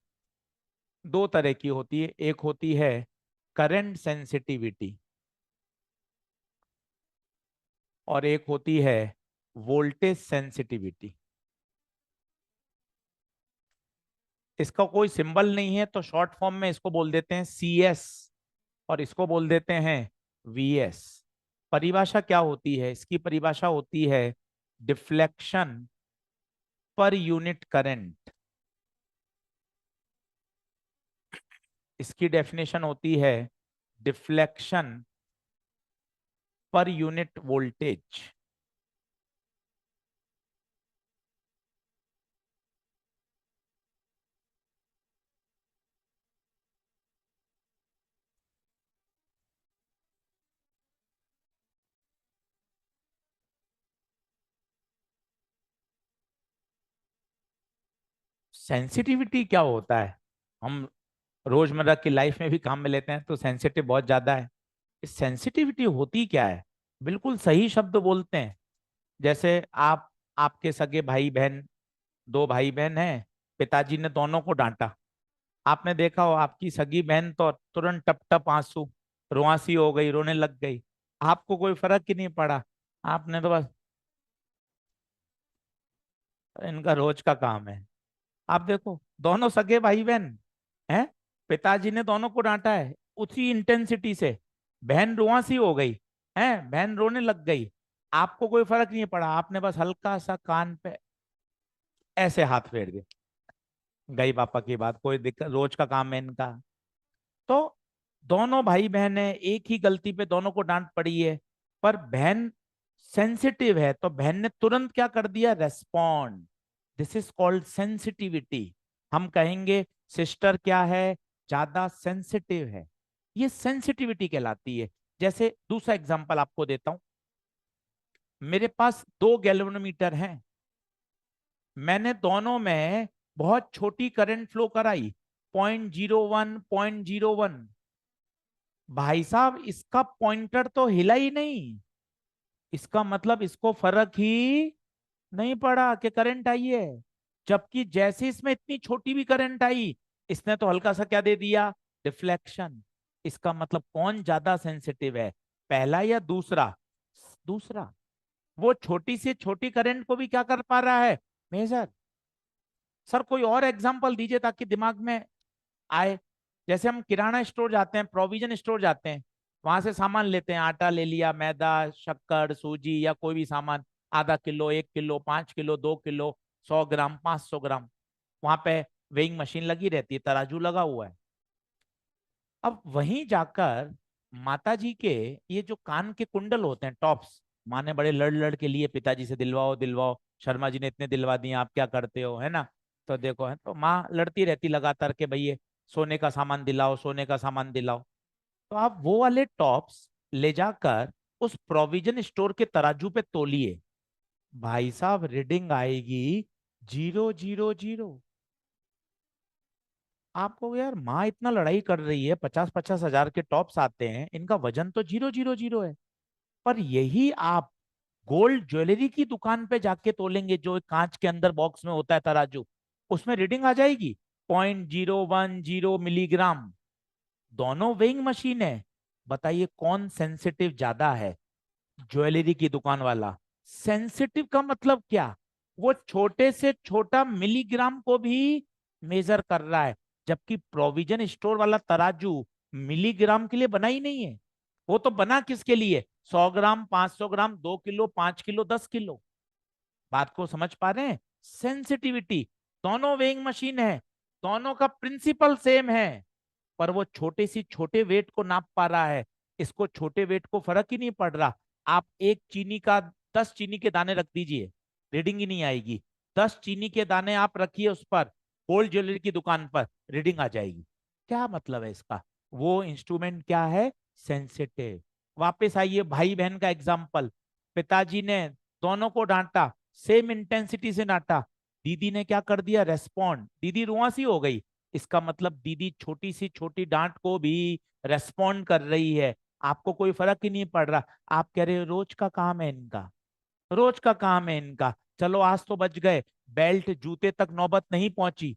2 तरह की होती है। एक होती है करंट सेंसिटिविटी, और एक होती है वोल्टेज सेंसिटिविटी। इसका कोई सिंबल नहीं है, तो शॉर्ट फॉर्म में इसको बोल देते हैं सी एस, और इसको बोल देते हैं वी एस। परिभाषा क्या होती है इसकी? परिभाषा होती है डिफ्लेक्शन पर यूनिट करंट। इसकी डेफिनेशन होती है deflection per unit voltage. Sensitivity क्या होता है? हम रोजमर्रा की लाइफ में भी काम में लेते हैं, तो सेंसिटिव बहुत ज्यादा है। इस सेंसिटिविटी होती क्या है? बिल्कुल सही शब्द बोलते हैं। जैसे आप, आपके सगे भाई बहन, 2 भाई बहन हैं, पिताजी ने दोनों को डांटा। आपने देखा हो आपकी सगी बहन तो तुरंत टप टप आंसू, रुआंसी हो गई, रोने लग गई। आपको कोई फर्क ही नहीं पड़ा, आपने तो बस, इनका रोज का काम है। आप देखो दोनों सगे भाई बहन हैं, पिताजी ने दोनों को डांटा है उसी इंटेंसिटी से, बहन रुआंसी हो गई है, बहन रोने लग गई। आपको कोई फर्क नहीं पड़ा, आपने बस हल्का सा कान पे ऐसे हाथ फेर दिया। गई पापा की बात, कोई दिक्कत, रोज का काम है इनका। तो दोनों भाई बहन है, एक ही गलती पे दोनों को डांट पड़ी है, पर बहन सेंसिटिव है तो बहन ने तुरंत क्या कर दिया, respond. This is called sensitivity. हम कहेंगे सिस्टर क्या है, ज्यादा सेंसिटिव है, ये सेंसिटिविटी कहलाती है। जैसे दूसरा एग्जांपल आपको देता हूं, मेरे पास दो गैल्वेनोमीटर हैं, मैंने दोनों में बहुत छोटी करंट फ्लो कराई, 0.01 0.01, भाई साहब इसका पॉइंटर तो हिला ही नहीं, इसका मतलब इसको फर्क ही नहीं पड़ा कि करंट आई है। जबकि जैसे इसमें इतनी छोटी भी करंट आई, इसने तो हल्का सा क्या दे दिया, डिफ्लेक्शन। इसका मतलब कौन ज्यादा सेंसिटिव है, पहला या दूसरा? दूसरा। वो छोटी से छोटी करंट को भी क्या कर पा रहा है, मेजर। सर कोई और एग्जांपल दीजिए ताकि दिमाग में आए। जैसे हम किराना स्टोर जाते हैं, प्रोविजन स्टोर जाते हैं, वहां से सामान लेते हैं, आटा ले लिया, मैदा, शक्कर, सूजी या कोई भी सामान, आधा किलो, 1 किलो, 5 किलो, 2 किलो, 100 ग्राम, 500 ग्राम, वहां पे वेइंग मशीन लगी रहती है, तराजू लगा हुआ है। अब वहीं जाकर माता जी के ये जो कान के कुंडल होते हैं, टॉप्स, माँ ने बड़े लड़ लड़ के लिए, पिताजी से दिलवाओ दिलवाओ, शर्मा जी ने इतने दिलवा दिए, आप क्या करते हो, है ना। तो देखो, है तो माँ लड़ती रहती लगातार के भैया सोने का सामान दिलाओ, सोने का सामान दिलाओ। तो आप वो वाले टॉप्स ले जाकर उस प्रोविजन स्टोर के तराजू पे तोलिए, भाई साहब रीडिंग आएगी 000। आपको यार माँ इतना लड़ाई कर रही है, 50-50 हजार के टॉप्स आते हैं, इनका वजन तो 000 है। पर यही आप गोल्ड ज्वेलरी की दुकान पे जाके तोलेंगे, जो एक कांच के अंदर बॉक्स में होता है तराजू, उसमें रीडिंग आ जाएगी 0.010 मिलीग्राम। दोनों वेइंग मशीन है, बताइए कौन सेंसिटिव ज्यादा है, ज्वेलरी की दुकान वाला। सेंसिटिव का मतलब क्या, वो छोटे से छोटा मिलीग्राम को भी मेजर कर रहा है, जबकि प्रोविजन स्टोर वाला तराजू मिलीग्राम के लिए बना ही नहीं है। वो तो बना किसके लिए, 100 ग्राम, 500 ग्राम, 2 किलो, 5 किलो, 10 किलो। बात को समझ पा रहे हैं, सेंसिटिविटी। दोनों वेइंग मशीन है, दोनों का प्रिंसिपल सेम है, पर वो छोटे सी छोटे वेट को नाप पा रहा है, इसको छोटे वेट को फर्क ही नहीं पड़ रहा। आप एक चीनी का 10 चीनी के दाने रख दीजिए, रीडिंग ही नहीं आएगी। 10 चीनी के दाने आप रखिए उस पर, गोल्ड ज्वेलरी की दुकान पर, रीडिंग आ जाएगी। क्या मतलब है इसका, वो इंस्ट्रूमेंट क्या है, सेंसिटिव। वापस आइए भाई बहन का एग्जाम्पल, पिताजी ने दोनों को डांटा, सेम इंटेंसिटी से डांटा, दीदी ने क्या कर दिया, रेस्पॉन्ड, दीदी रुआंसी हो गई। इसका मतलब दीदी छोटी सी छोटी डांट को भी रेस्पॉन्ड कर रही है, आपको कोई फर्क ही नहीं पड़ रहा। आप कह रहे हो रोज का काम है इनका, रोज का काम है इनका, चलो आज तो बच गए, बेल्ट जूते तक नौबत नहीं पहुंची,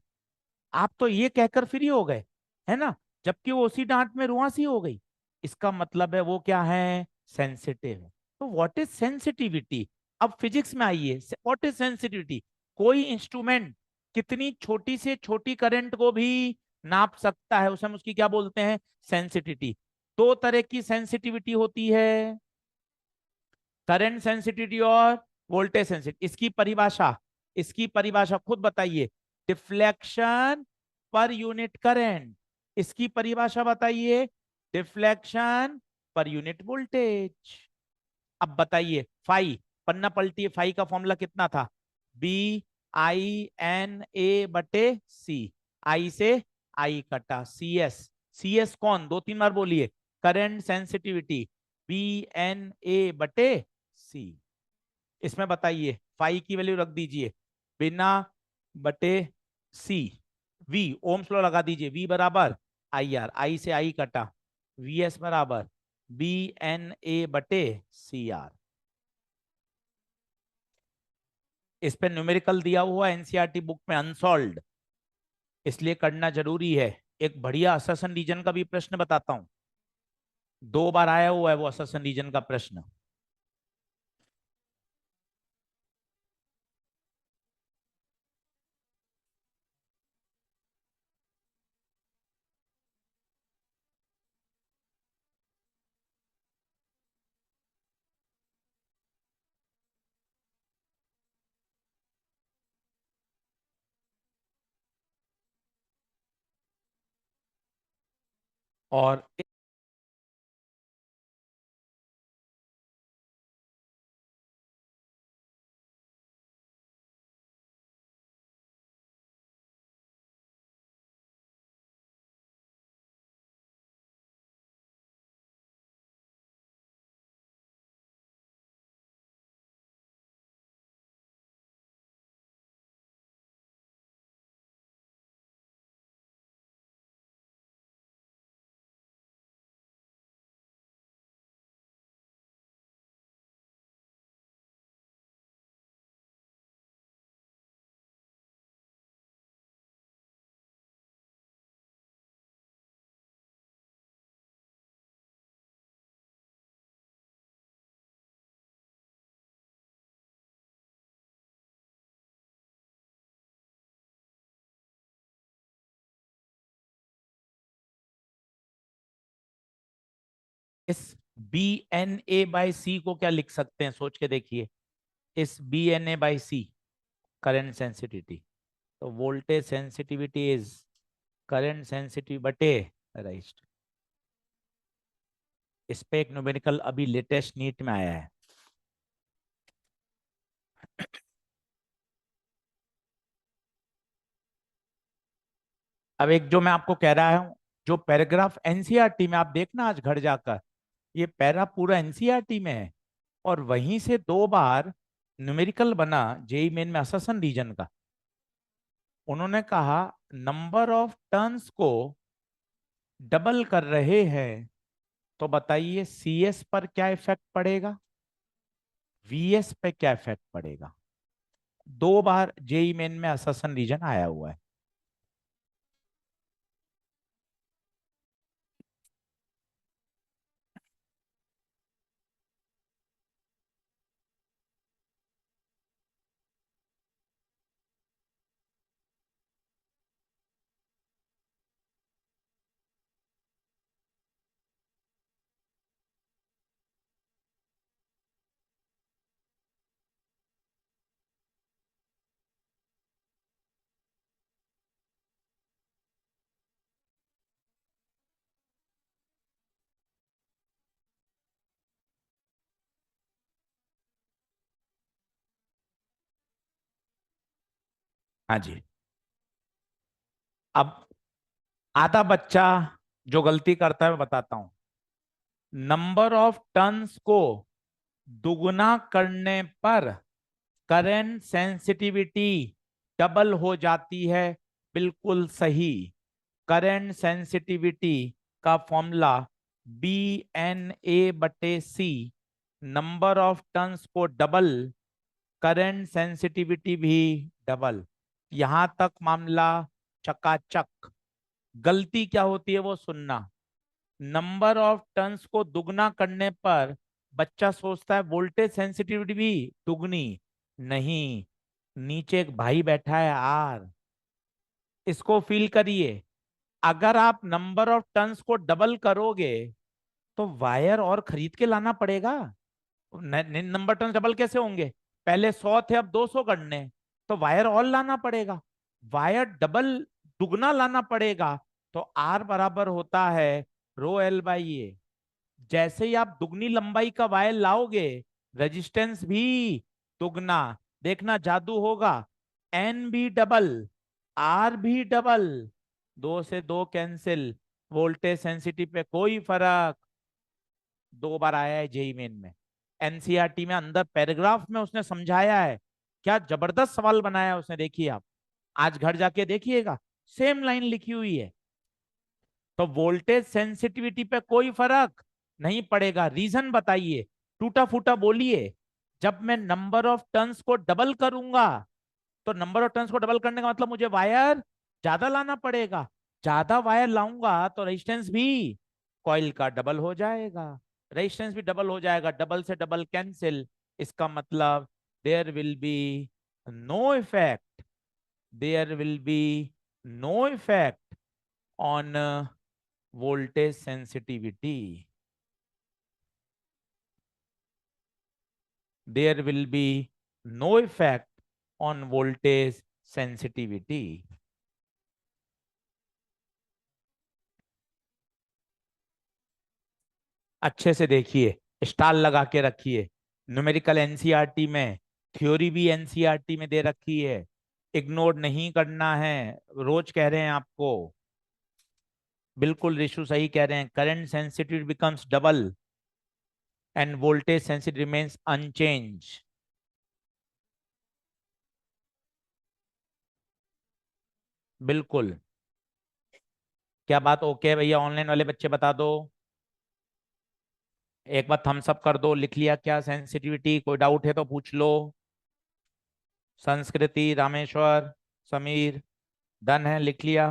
आप तो ये कहकर फ्री हो गए, है ना। जबकि वो उसी डांट में रुआंसी हो गई। इसका मतलब है वो क्या है, सेंसिटिव है। तो व्हाट इज सेंसिटिविटी, अब फिजिक्स में आइए, व्हाट इज सेंसिटिविटी। कोई इंस्ट्रूमेंट कितनी छोटी से छोटी करंट को भी नाप सकता है, उसे हम उसकी क्या बोलते हैं, सेंसिटिविटी। दो तरह की सेंसिटिविटी होती है, करंट सेंसिटिविटी और वोल्टेज सेंसिटिविटी। इसकी परिभाषा खुद बताइए, डिफ्लेक्शन पर यूनिट करंट। इसकी परिभाषा बताइए, डिफ्लेक्शन पर यूनिट वोल्टेज। अब बताइए फाई, पन्ना पलटी, फाई का फॉर्मूला कितना था, BI N A/C, आई से आई कटा, सी एस कौन, 2-3 बार बोलिए, current sensitivity, B N A/C। इसमें बताइए फाई की वैल्यू रख दीजिए, बिना बटे सी, वी ओम्स लॉ लगा दीजिए, वी बराबर IR, आई से आई कटा, VS बराबर BNA/CR। इस पे न्यूमेरिकल दिया हुआ एनसीईआरटी बुक में अनसॉल्व्ड, इसलिए करना जरूरी है। एक बढ़िया असर्शन रीजन का भी प्रश्न बताता हूं, 2 बार आया हुआ है वो असर्शन रीजन का प्रश्न। और इस BNA/C को क्या लिख सकते हैं, सोच के देखिए। इस BNA/C, करंट सेंसिटिविटी, तो voltage sensitivity is current sensitive बटे राइट। इस पे एक न्यूमेरिकल अभी लेटेस्ट नीट में आया है। अब एक जो मैं आपको कह रहा हूं, जो पैराग्राफ एनसीईआरटी में आप देखना आज घर जाकर, ये पैरा पूरा एनसीईआरटी में है। और वहीं से 2 बार न्यूमेरिकल बना जेई मेन में अससन रीजन का। उन्होंने कहा नंबर ऑफ टर्न्स को डबल कर रहे हैं, तो बताइए सीएस पर क्या इफेक्ट पड़ेगा, वीएस पे क्या इफेक्ट पड़ेगा। 2 बार जेई मेन में अससन रीजन आया हुआ है। हाँ जी। अब आधा बच्चा जो गलती करता है मैं बताता हूं। नंबर ऑफ टर्न्स को दुगुना करने पर करंट सेंसिटिविटी डबल हो जाती है। बिल्कुल सही। करंट सेंसिटिविटी का formula BNA/C, number of turns को डबल, करंट सेंसिटिविटी भी डबल। यहां तक मामला चकाचक। गलती क्या होती है वो सुनना। नंबर ऑफ टर्न्स को दुगना करने पर बच्चा सोचता है वोल्टेज सेंसिटिविटी भी दुगनी। नहीं, नीचे एक भाई बैठा है आर, इसको फील करिए। अगर आप नंबर ऑफ टर्न्स को डबल करोगे तो वायर और खरीद के लाना पड़ेगा। नंबर टर्न्स डबल कैसे होंगे, पहले 100 थे अब 200 करने, तो वायर और लाना पड़ेगा। वायर डबल, दुगना लाना पड़ेगा। तो आर बराबर होता है ρL/A। जैसे ही आप दुगनी लंबाई का वायर लाओगे, रेजिस्टेंस भी दुगना। देखना जादू होगा। एन भी डबल, आर भी डबल, 2 से 2 कैंसिल, वोल्टेज सेंसिटिव पे कोई फर्क। 2 बार आया है जेई मेन में, एनसीईआरटी में अंदर पैराग्राफ में उसने समझाया है। क्या जबरदस्त सवाल बनाया है उसने, देखिए आप आज घर जाके देखिएगा, सेम लाइन लिखी हुई है। तो वोल्टेज सेंसिटिविटी पे कोई फर्क नहीं पड़ेगा। रीजन बताइए, टूटा फूटा बोलिए। जब मैं नंबर ऑफ टर्न्स को डबल करूंगा, तो नंबर ऑफ टर्न्स को डबल करने का मतलब मुझे वायर ज्यादा लाना पड़ेगा। ज्यादा वायर लाऊंगा तो रेजिस्टेंस भी कॉइल का डबल हो जाएगा, रेजिस्टेंस भी डबल हो जाएगा, डबल से डबल कैंसिल। इसका मतलब there will be no effect, there will be no effect on voltage sensitivity. There will be no effect on voltage sensitivity. अच्छे से देखिए, स्टार लगा के रखिए। न्यूमेरिकल एनसीईआरटी में, थ्योरी भी एनसीईआरटी में दे रखी है, इग्नोर नहीं करना है। रोज कह रहे हैं आपको। बिल्कुल ऋषु सही कह रहे हैं, current sensitive becomes double and voltage sensitive remains unchange. बिल्कुल। क्या बात ओके है भैया? ऑनलाइन वाले बच्चे बता दो। एक बार थम्स अप कर दो। लिख लिया क्या सेंसिटिविटी? कोई डाउट है तो पूछ लो। संस्कृति, रामेश्वर, समीर, डन है, लिख लिया।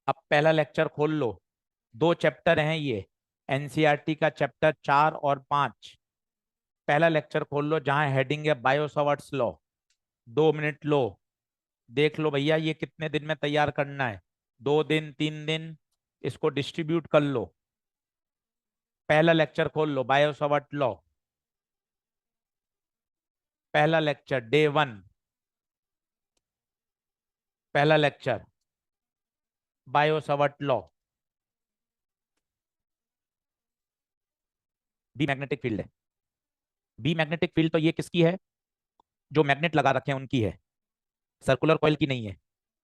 अब पहला लेक्चर खोल लो। दो चैप्टर हैं ये, एनसीईआरटी का चैप्टर 4 और 5। पहला लेक्चर खोल लो जहां हेडिंग है बायो सवर्ट्स लॉ। 2 मिनट लो, देख लो भैया ये कितने दिन में तैयार करना है। 2 दिन, 3 दिन, इसको डिस्ट्रीब्यूट कर लो। पहला लेक्चर खोल लो, बायो सवर्ट लॉ। पहला लेक्चर, डे 1। पहला lecture, Biot Savart law. B magnetic field है। बी मैग्नेटिक फील्ड तो ये किसकी है? जो मैग्नेट लगा रखे हैं उनकी है, सर्कुलर कॉइल की नहीं है।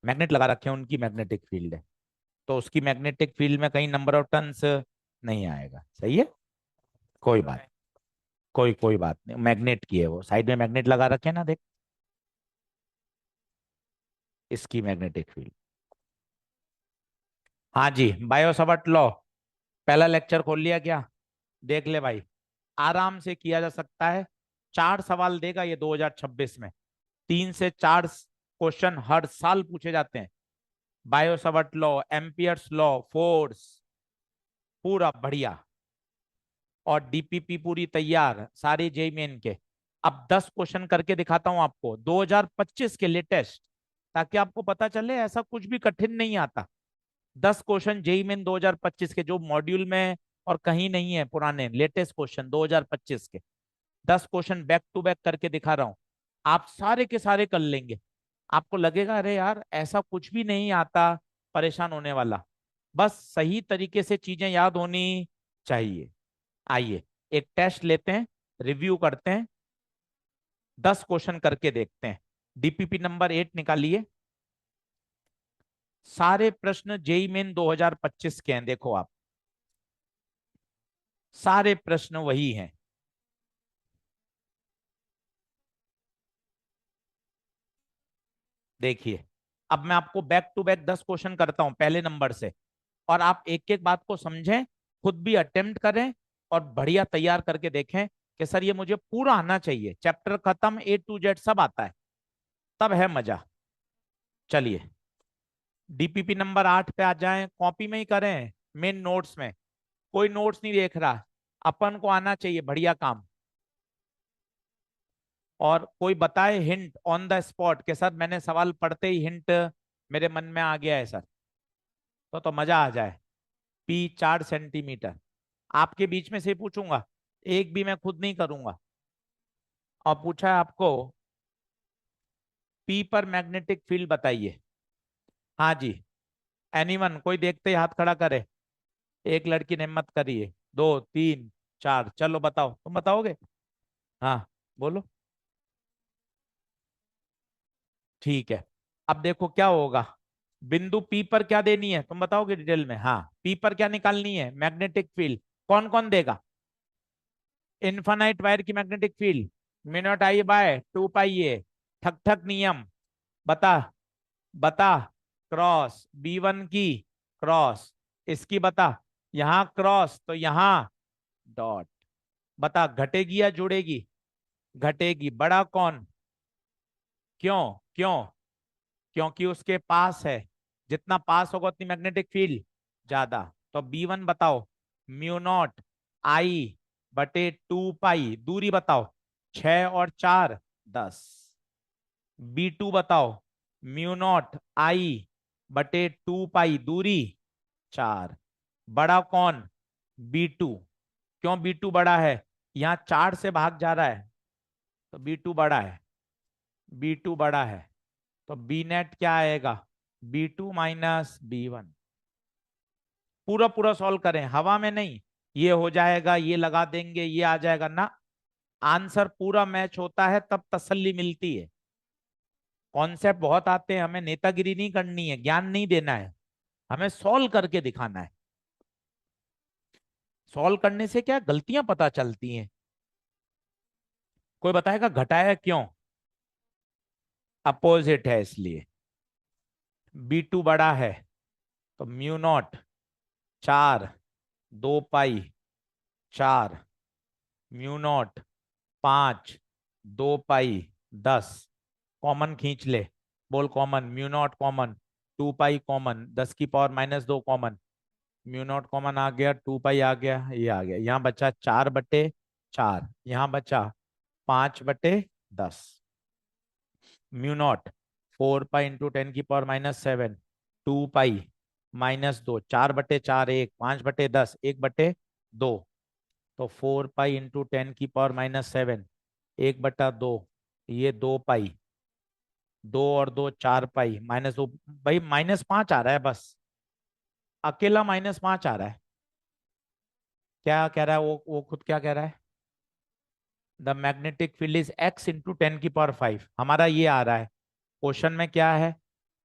मैग्नेट लगा रखे हैं उनकी मैग्नेटिक फील्ड है। तो उसकी मैग्नेटिक फील्ड में कहीं नंबर ऑफ टर्न्स नहीं आएगा। सही है। कोई बात, कोई कोई बात नहीं, मैग्नेट की है वो, साइड में मैग्नेट लगा रखे हैं ना, देख। इसकी मैग्नेटिक फील्ड। हाँ जी, बायो सावर्ट लॉ। पहला लेक्चर खोल लिया क्या? देख ले भाई, आराम से किया जा सकता है। 4 सवाल देगा ये 2026 में। 3 से 4 क्वेश्चन हर साल पूछे जाते हैं। Biot Savart law, Ampere's law, force, पूरा बढ़िया। और डीपीपी पूरी तैयार, सारे जेई मेन के। अब 10 क्वेश्चन करके दिखाता हूं आपको 2025 के लेटेस्ट, ताकि आपको पता चले ऐसा कुछ भी कठिन नहीं आता। 10 क्वेश्चन जेई मेन 2025 के, जो मॉड्यूल में और कहीं नहीं है, पुराने लेटेस्ट क्वेश्चन 2025 के। 10 क्वेश्चन बैक टू बैक करके दिखा रहा हूं। आप सारे के सारे कर लेंगे। आपको लगेगा अरे यार ऐसा कुछ भी नहीं आता, परेशान होने वाला। बस सही तरीके से चीजें याद होनी चाहिए। आइए एक टेस्ट लेते हैं, रिव्यू करते हैं। 10 क्वेश्चन करके देखते हैं। डीपीपी नंबर 8 निकालिए। सारे प्रश्न जेई मेन 2025 के हैं, देखो आप, सारे प्रश्न वही हैं। देखिए, अब मैं आपको बैक टू बैक 10 क्वेश्चन करता हूं पहले नंबर से, और आप एक एक बात को समझें, खुद भी अटेम्प्ट करें, और बढ़िया तैयार करके देखें कि सर ये मुझे पूरा आना चाहिए, चैप्टर खत्म, A to Z सब आता है, तब है मजा। चलिए डीपीपी नंबर 8 पे आ जाएं, कॉपी में ही करें, मेन नोट्स में। कोई नोट्स नहीं देख रहा, अपन को आना चाहिए बढ़िया काम। और कोई बताए हिंट ऑन द स्पॉट के सर मैंने सवाल पढ़ते ही हिंट मेरे मन में आ गया है सर, तो मजा आ जाए। पी 4 सेंटीमीटर, आपके बीच में से ही पूछूंगा, एक भी मैं खुद नहीं करूंगा। और पूछा है आपको, पी पर मैग्नेटिक फील्ड बताइए। हाँ जी, एनीवन, कोई देखते ही हाथ खड़ा करे। एक लड़की ने हिम्मत करी है, 2 3 4, चलो बताओ, तुम बताओगे? हाँ, बोलो। ठीक है। अब देखो क्या होगा, बिंदु पी पर क्या देनी है तुम बताओगे डिटेल में? हाँ, पी पर क्या निकालनी है? Magnetic field. कौन कौन देगा? इन्फानाइट वायर की मैग्नेटिक फील्ड, μI/2πa। ठक ठक नियम, बता, बता। क्रॉस B1 की, क्रॉस इसकी बता, यहां क्रॉस तो यहां डॉट। बता घटेगी या जुड़ेगी? घटेगी। बड़ा कौन? क्यों क्यों? क्योंकि उसके पास है, जितना पास होगा उतनी मैग्नेटिक फील्ड ज्यादा। तो B1 बताओ, μ0I/2 पाई, दूरी बताओ, 6 और 4 10। B2 बताओ, μ0I/2 पाई, दूरी 4। बड़ा कौन? B2। क्यों B2 बड़ा है? यहाँ 4 से भाग जा रहा है, तो B2 बड़ा है। B2 बड़ा है। तो बी नेट क्या आएगा, B2 माइनस B1। पूरा पूरा सॉल्व करें, हवा में नहीं, ये हो जाएगा, ये लगा देंगे, ये आ जाएगा ना। आंसर पूरा मैच होता है तब तसल्ली मिलती है। कॉन्सेप्ट बहुत आते हैं, हमें नेतागिरी नहीं करनी है, ज्ञान नहीं देना है, हमें सॉल्व करके दिखाना है। सॉल्व करने से क्या गलतियां पता चलती हैं। कोई बताएगा घटाया क्यों, अपोजिट है इसलिए। B2 बड़ा है तो mu naught 4, 2 pi 4, mu naught 5, 2 pi 10। Common खींच ले, बोल common, mu naught common, 2 pi common, 10 की power -2 common, mu naught common आ गया, 2 पाई आ गया, ये आ गया, यहाँ बचा 4/4, यहाँ बचा 5/10। म्यू नॉट 4 पाई × 10⁻⁷ 2 पाई -2, 4/4 1, 5/10, 1/2। तो 4 पाई × 10⁻⁷, 1/2, ये 2 पाई, 2 और 2 4 पाई -2। भाई -5 आ रहा है बस, अकेला -5 आ रहा है। क्या कह रहा है वो खुद क्या कह रहा है, the magnetic field is x × 10⁵। हमारा ये आ रहा है, क्वेश्चन में क्या है,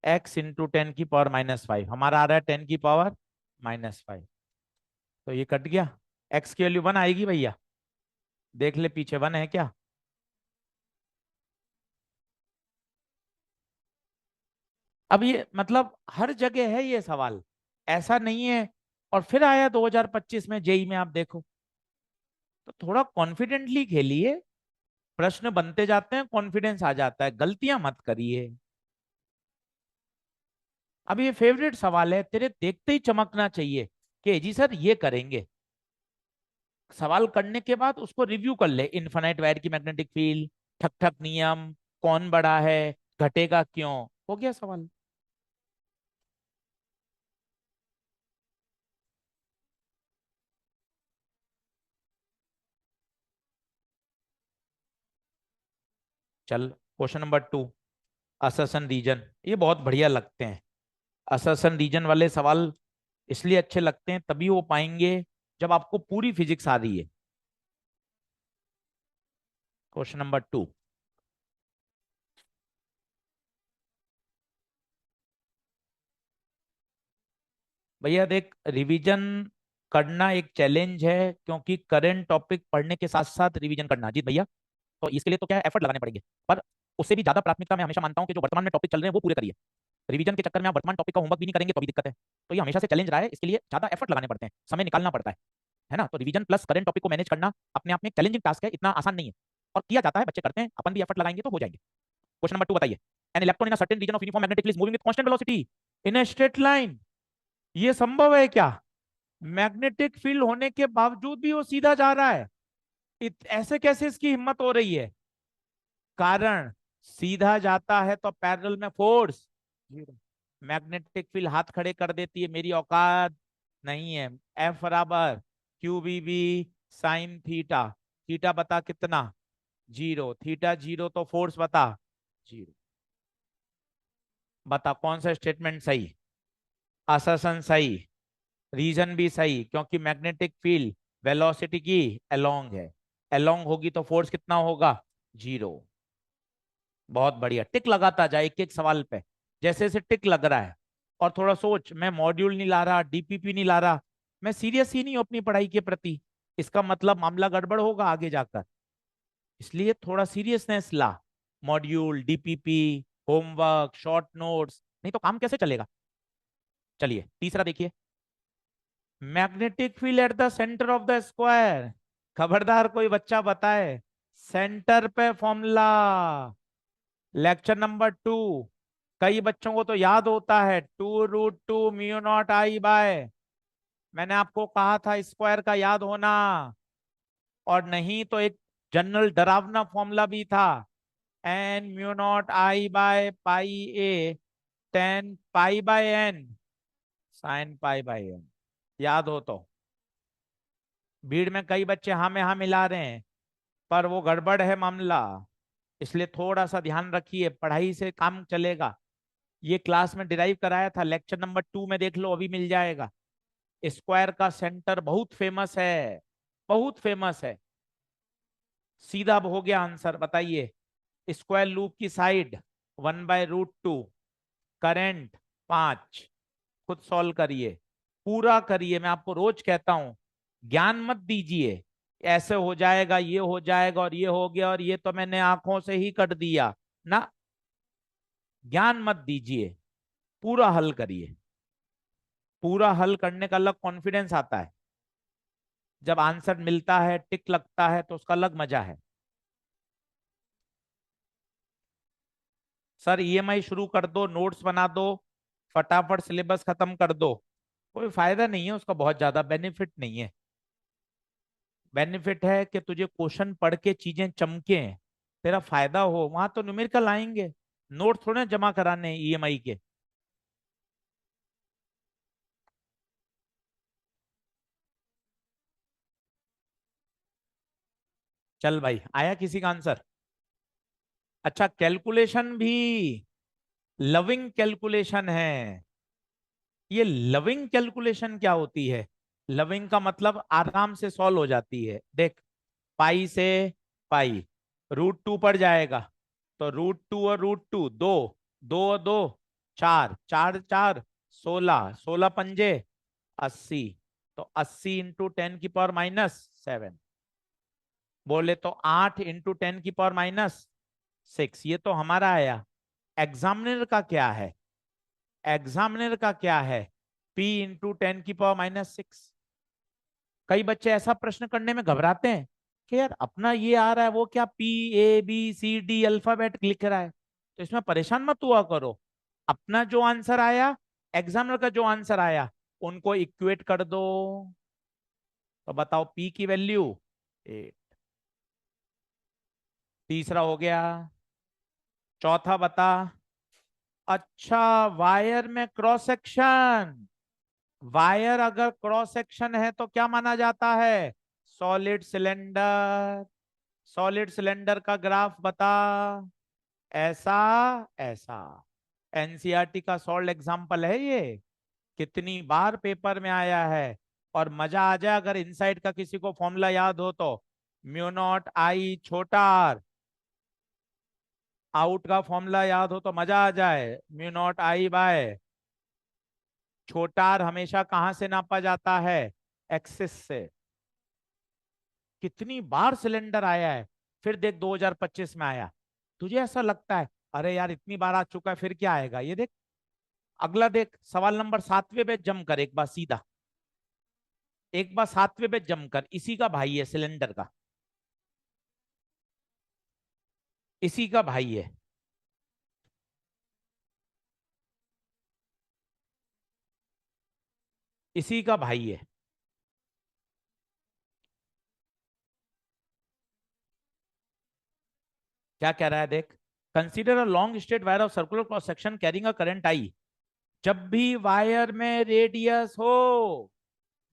x × 10⁻⁵, हमारा आ रहा है 10⁻⁻5। तो ये कट गया, x की वैल्यू 1 आएगी भैया, देख ले पीछे 1 है क्या। अब ये मतलब हर जगह है ये सवाल, ऐसा नहीं है। और फिर आया 2025 में जेई में, आप देखो, तो थोड़ा कॉन्फिडेंटली खेलिए, प्रश्न बनते जाते हैं, कॉन्फिडेंस आ जाता है, गलतियां मत करिए। अब ये फेवरेट सवाल है, तेरे देखते ही चमकना चाहिए कि जी सर ये करेंगे। सवाल करने के बाद उसको रिव्यू कर ले, इनफाइनाइट वायर की मैग्नेटिक फील्ड, ठक ठक नियम, कौन बड़ा है, घटेगा क्यों, हो गया सवाल। चल क्वेश्चन नंबर 2, असर्शन रीजन, ये बहुत बढ़िया लगते हैं। असर्शन रीजन वाले सवाल इसलिए अच्छे लगते हैं, तभी हो पाएंगे जब आपको पूरी फिजिक्स आ रही है। क्वेश्चन नंबर 2, भैया देख, रिवीजन करना एक चैलेंज है, क्योंकि करंट टॉपिक पढ़ने के साथ साथ रिवीजन करना, जीत भैया, तो इसके लिए तो क्या है, एफर्ट लगाने पड़ेंगे। पर उससे भी ज्यादा प्राथमिकता मैं हमेशा मानता हूं कि जो वर्तमान में टॉपिक चल रहे हैं वो पूरे करिए। रिवीजन के चक्कर में आप वर्तमान टॉपिक का होमवर्क भी नहीं करेंगे तो भी दिक्कत है। तो ये हमेशा से चैलेंज रहा है, इसके लिए ज्यादा एफर्ट लगाने पड़ते हैं, समय निकालना पड़ता है ना। तो रिवीजन प्लस करंट टॉपिक को मैनेज करना अपने आप में चैलेंजिंग टास्क है, इतना आसान नहीं है, और किया जाता है, बच्चे करते हैं, अपन भी एफर्ट लगाएंगे तो हो जाएंगे। क्वेश्चन नंबर 2 बताइए, an electron in a certain region of uniform magnetic field is moving with constant velocity in a straight line. ये संभव है क्या, मैग्नेटिक फील्ड होने के बावजूद भी वो सीधा जा रहा है, ऐसे कैसे इसकी हिम्मत हो रही है। कारण, सीधा जाता है तो पैरेलल में फोर्स जीरो, मैग्नेटिक फील्ड हाथ खड़े कर देती है, मेरी औकात नहीं है। F बराबर QBB साइन थीटा, थीटा बता कितना, 0, थीटा 0 तो फोर्स बता 0। बता कौन सा स्टेटमेंट सही, असर्शन सही, रीजन भी सही, क्योंकि मैग्नेटिक फील्ड वेलोसिटी की अलोंग है, अलोंग होगी तो फोर्स कितना होगा, 0। बहुत बढ़िया, टिक लगाता जा एक एक सवाल पे, जैसे जैसे टिक लग रहा है। और थोड़ा सोच, मैं मॉड्यूल नहीं ला रहा, डीपीपी नहीं ला रहा, मैं सीरियस ही नहीं हूं अपनी पढ़ाई के प्रति, इसका मतलब मामला गड़बड़ होगा आगे जाकर, इसलिए थोड़ा सीरियसनेस ला। Module, DPP, homework, short notes, नहीं तो काम कैसे चलेगा। चलिए तीसरा देखिए, magnetic field at the centre of the square, खबरदार कोई बच्चा बताए सेंटर पे फॉर्मूला। लेक्चर नंबर 2, कई बच्चों को तो याद होता है 2√2 μ0 I/, मैंने आपको कहा था स्क्वायर का याद होना, और नहीं तो एक जनरल डरावना फॉर्मूला भी था, n μ0 I/πa, 10 π/n sin π/n, याद हो तो। भीड़ में कई बच्चे हाँ में हाँ मिला रहे हैं, पर वो गड़बड़ है मामला। इसलिए थोड़ा सा ध्यान रखिए, पढ़ाई से काम चलेगा। ये क्लास में डिराइव कराया था, लेक्चर नंबर 2 में देख लो, अभी मिल जाएगा। स्क्वायर का सेंटर बहुत फेमस है, बहुत फेमस है। सीधा हो गया आंसर, बताइए। स्क्वायर लूप की साइड 1/√2, करंट 5। खुद सॉल्व करिए, पूरा करिए। मैं आपको रोज कहता हूं, ज्ञान मत दीजिए, ऐसे हो जाएगा, ये हो जाएगा, और ये हो गया, और ये तो मैंने आंखों से ही कर दिया ना। ज्ञान मत दीजिए, पूरा हल करिए। पूरा हल करने का अलग कॉन्फिडेंस आता है, जब आंसर मिलता है, टिक लगता है, तो उसका अलग मजा है। सर ईएमआई शुरू कर दो, नोट्स बना दो, फटाफट सिलेबस खत्म कर दो। कोई फायदा नहीं है उसका, बहुत ज्यादा बेनिफिट नहीं है। बेनिफिट है कि तुझे क्वेश्चन पढ़ के चीजें चमके, तेरा फायदा हो, वहां तो न्यूमेरिकल आएंगे। नोट थोड़े जमा कराने ईएमआई के। चल भाई, आया किसी का आंसर? अच्छा, कैलकुलेशन भी लविंग कैलकुलेशन है। ये लविंग कैलकुलेशन क्या होती है? लविंग का मतलब आराम से सॉल्व हो जाती है। देख, पाई से पाई, √2 पड़ जाएगा, तो √2 और √2 दो, दो और दो चार, चार चार 16, 16 पंजे 80। तो 80 × 10⁻⁷ बोले तो 8 × 10⁻⁶। ये तो हमारा आया। एग्जामिनर का क्या है? एग्जामिनर का क्या है? P × 10⁻⁶। कई बच्चे ऐसा प्रश्न करने में घबराते हैं कि यार अपना ये आ रहा है, वो क्या PABCD अल्फाबेट लिख रहा है। तो इसमें परेशान मत हुआ करो। अपना जो आंसर आया, एग्जामिनर का जो आंसर आया, उनको इक्वेट कर दो। तो बताओ P की वैल्यू 8। तीसरा हो गया। चौथा बता। अच्छा, वायर में क्रॉस सेक्शन। वायर अगर क्रॉस सेक्शन है तो क्या माना जाता है? Solid cylinder. सॉलिड सिलेंडर का ग्राफ बता। ऐसा, ऐसा। एनसीईआरटी का सॉल्ड एग्जांपल है ये, कितनी बार पेपर में आया है। और मजा आ जाए अगर इनसाइड का किसी को फॉर्मूला याद हो तो। μ0I छोटा r। आउट का फॉर्मूला याद हो तो मजा आ जाए। μ0I/, छोटा r हमेशा कहां से नापा जाता है? एक्सिस से। कितनी बार सिलेंडर आया है। फिर देख 2025 में आया। तुझे ऐसा लगता है अरे यार इतनी बार आ चुका है, फिर क्या आएगा, ये देख। अगला देख, सवाल नंबर 7वें पे जम कर एक बार सीधा। एक बार 7वें पे जम कर, इसी का भाई है सिलेंडर का, इसी का भाई है। इसी का भाई है। क्या कह रहा है देख। Consider a long straight wire of circular cross section carrying a current I. जब भी वायर में रेडियस हो,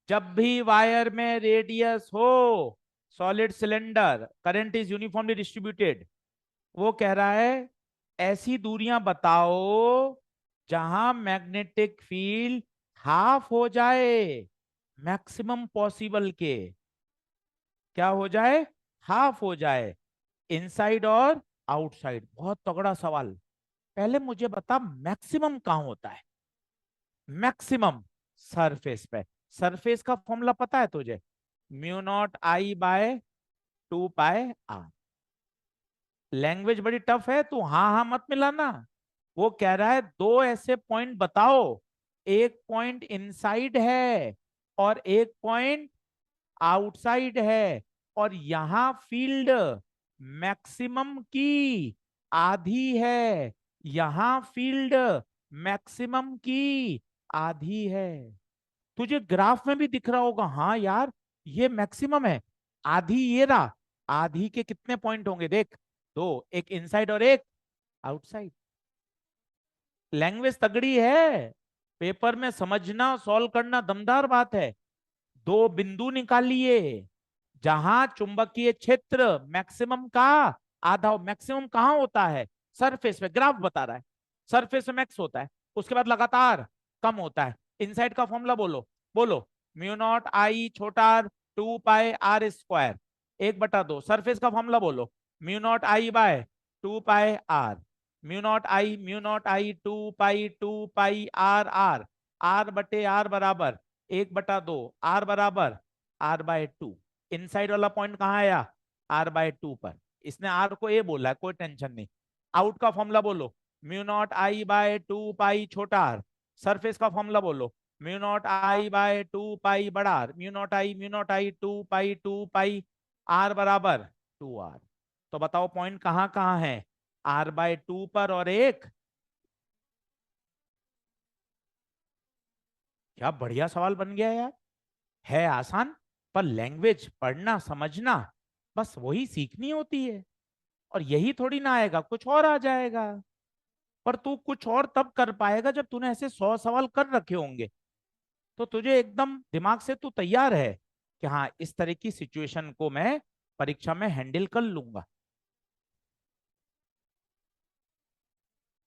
जब भी वायर में रेडियस हो, solid cylinder, current is uniformly distributed. वो कह रहा है ऐसी दूरियां बताओ जहां मैग्नेटिक फील्ड हाफ हो जाए मैक्सिमम पॉसिबल के। क्या हो जाए? हाफ हो जाए। इनसाइड और आउटसाइड। बहुत तगड़ा सवाल। पहले मुझे बता, मैक्सिमम कहां होता है? मैक्सिमम सरफेस पे। सरफेस का फॉर्मूला पता है तुझे? μ0I/2πr। लैंग्वेज बड़ी टफ है, तू हाँ हाँ मत मिलाना। वो कह रहा है दो ऐसे पॉइंट बताओ, एक पॉइंट इनसाइड है और एक पॉइंट आउटसाइड है, और यहां फील्ड मैक्सिमम की आधी है, यहां फील्ड मैक्सिमम की आधी है। तुझे ग्राफ में भी दिख रहा होगा, हाँ यार ये मैक्सिमम है। आधी ये रहा। आधी के कितने पॉइंट होंगे देख, दो, एक इनसाइड और एक आउटसाइड। लैंग्वेज तगड़ी है, पेपर में समझना सॉल्व करना दमदार बात है। दो बिंदु निकालिए जहां चुंबकीय क्षेत्र मैक्सिमम का आधा मैक्सिमम कहाँ होता है? सरफेस पे, ग्राफ बता रहा है। सरफेस पे मैक्स होता है, उसके बाद लगातार कम होता है। इनसाइड का फॉर्मूला बोलो, बोलो। म्यू नॉट आई छोटा R 2 pi r square 1/2। Surface का फॉर्मूला बोलो, mu naught I by 2 pi r। Mu naught I 2 pi r। r/r बराबर 1/2, r बराबर r/2। इनसाइड वाला पॉइंट कहाँ आया? r/2 पर। इसने r को ए बोला है, कोई टेंशन नहीं। आउट का फॉर्मूला बोलो, mu naught I by 2 pi छोटा आर। सरफेस का फॉर्मूला बोलो, mu naught I by 2 pi बड़ा R. Mu naught I 2 pi R बराबर 2r। तो बताओ पॉइंट कहाँ कहाँ है? r/2 पर और एक। क्या बढ़िया सवाल बन गया यार। है आसान, पर लैंग्वेज पढ़ना समझना बस वही सीखनी होती है। और यही थोड़ी ना आएगा, कुछ और आ जाएगा। पर तू कुछ और तब कर पाएगा जब तूने ऐसे 100 सवाल कर रखे होंगे। तो तुझे एकदम दिमाग से तू तैयार है कि हाँ, इस तरह की सिचुएशन को मैं परीक्षा में हैंडल कर लूंगा।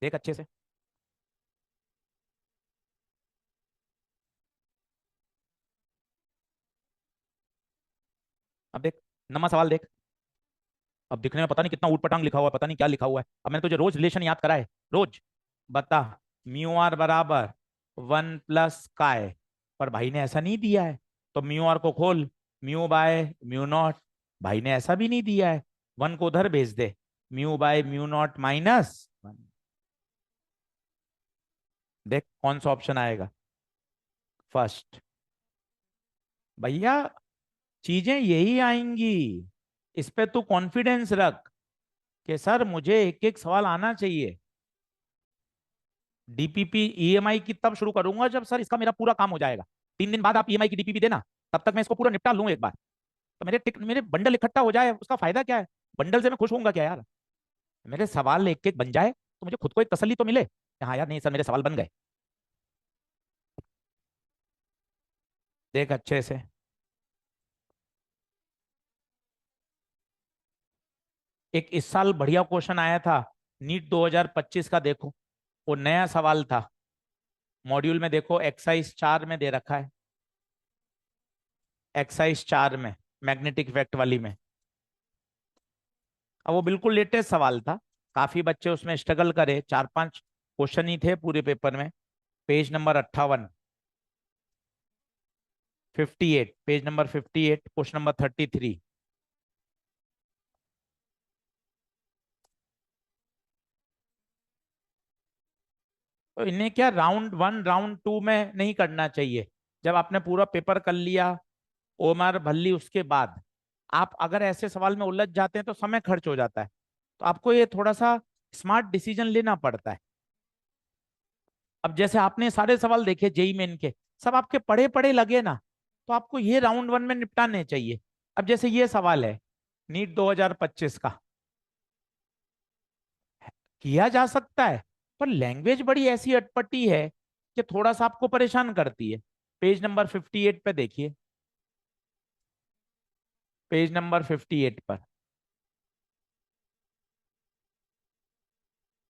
देख अच्छे से। अब देख, नमा सवाल देख। अब दिखने में पता नहीं कितना ऊटपटांग लिखा हुआ है, पता नहीं क्या लिखा हुआ है। अब मैंने तुझे रोज रिलेशन याद करा है, रोज। बता, म्यू आर बराबर 1 प्लस काय। पर भाई ने ऐसा नहीं दिया है। तो म्यू आर को खोल, म्यू/म्यू नॉट। भाई ने ऐसा भी नहीं दिया है। 1 को उधर भेज दे, म्यू/म्यू नॉट -1। देख कौन सा ऑप्शन आएगा? फर्स्ट। भैया चीजें यही आएंगी। इस पे तू कॉन्फिडेंस रख कि सर मुझे एक एक सवाल आना चाहिए। डीपीपी ईएमआई की तब शुरू करूंगा जब सर इसका मेरा पूरा काम हो जाएगा। 3 दिन बाद आप ईएमआई की डीपीपी देना, तब तक मैं इसको पूरा निपटा लूं एक बार। तो मेरे बंडल इकट्ठा हो जाए, उसका फायदा क्या है? बंडल से मैं खुश होऊंगा क्या यार? मेरे सवाल एक एक बन जाए तो मुझे खुद को एक तसल्ली तो मिले कि हाँ यार, नहीं सर मेरे सवाल बन गए। देख अच्छे से। एक इस साल बढ़िया क्वेश्चन आया था, नीट 2025 का। देखो, वो नया सवाल था। मॉड्यूल में देखो, एक्सरसाइज 4 में दे रखा है। एक्सरसाइज 4 में, मैग्नेटिक इफेक्ट वाली में। अब वो बिल्कुल लेटेस्ट सवाल था। काफी बच्चे उसमें स्ट्रगल करे, 4-5 क्वेश्चन ही थे पूरे पेपर में। Page number 58, 58, page number 58, question number 33। तो इन्हें क्या राउंड 1 राउंड 2 में नहीं करना चाहिए? जब आपने पूरा पेपर कर लिया, ओमर भल्ली, उसके बाद आप अगर ऐसे सवाल में उलझ जाते हैं तो समय खर्च हो जाता है। तो आपको ये थोड़ा सा स्मार्ट डिसीजन लेना पड़ता है। अब जैसे आपने सारे सवाल देखे जेई मेन के, सब आपके पढ़े पढ़े लगे ना, तो आपको ये राउंड 1 में निपटाने चाहिए। अब जैसे ये सवाल है नीट 2025 का, किया जा सकता है, पर लैंग्वेज बड़ी ऐसी अटपटी है कि थोड़ा सा आपको परेशान करती है। पेज नंबर 58 पे देखिए, पेज नंबर 58 पर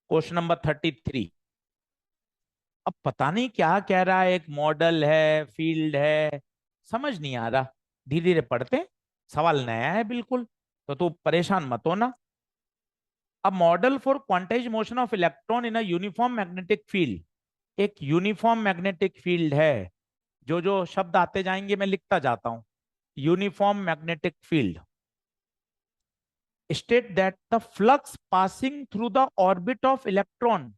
क्वेश्चन नंबर 33। अब पता नहीं क्या कह रहा है, एक मॉडल है, फील्ड है, समझ नहीं आ रहा। धीरे धीरे पढ़ते हैं, सवाल नया है बिल्कुल। तो तू परेशान मत होना। अब model for quantize motion of electron in a uniform magnetic field. एक यूनिफॉर्म मैग्नेटिक फील्ड है। जो जो शब्द आते जाएंगे मैं लिखता जाता हूं। Uniform magnetic field state that the flux passing through the orbit of electron.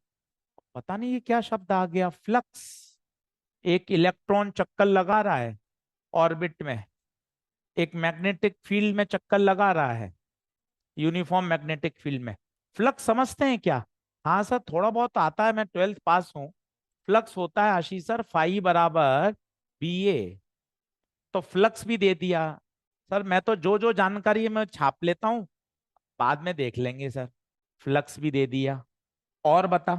पता नहीं ये क्या शब्द आ गया, फ्लक्स। एक इलेक्ट्रॉन चक्कर लगा रहा है ऑर्बिट में, एक मैग्नेटिक फील्ड में चक्कर लगा रहा है, यूनिफॉर्म मैग्नेटिक फील्ड में। फ्लक्स समझते हैं क्या? हाँ सर, थोड़ा बहुत आता है, मैं 12th पास हूँ। फ्लक्स होता है आशीष सर, फाई बराबर BA। तो फ्लक्स भी दे दिया। सर मैं तो जो जो जानकारी है मैं छाप लेता हूँ, बाद में देख लेंगे सर। फ्लक्स भी दे दिया। और बता।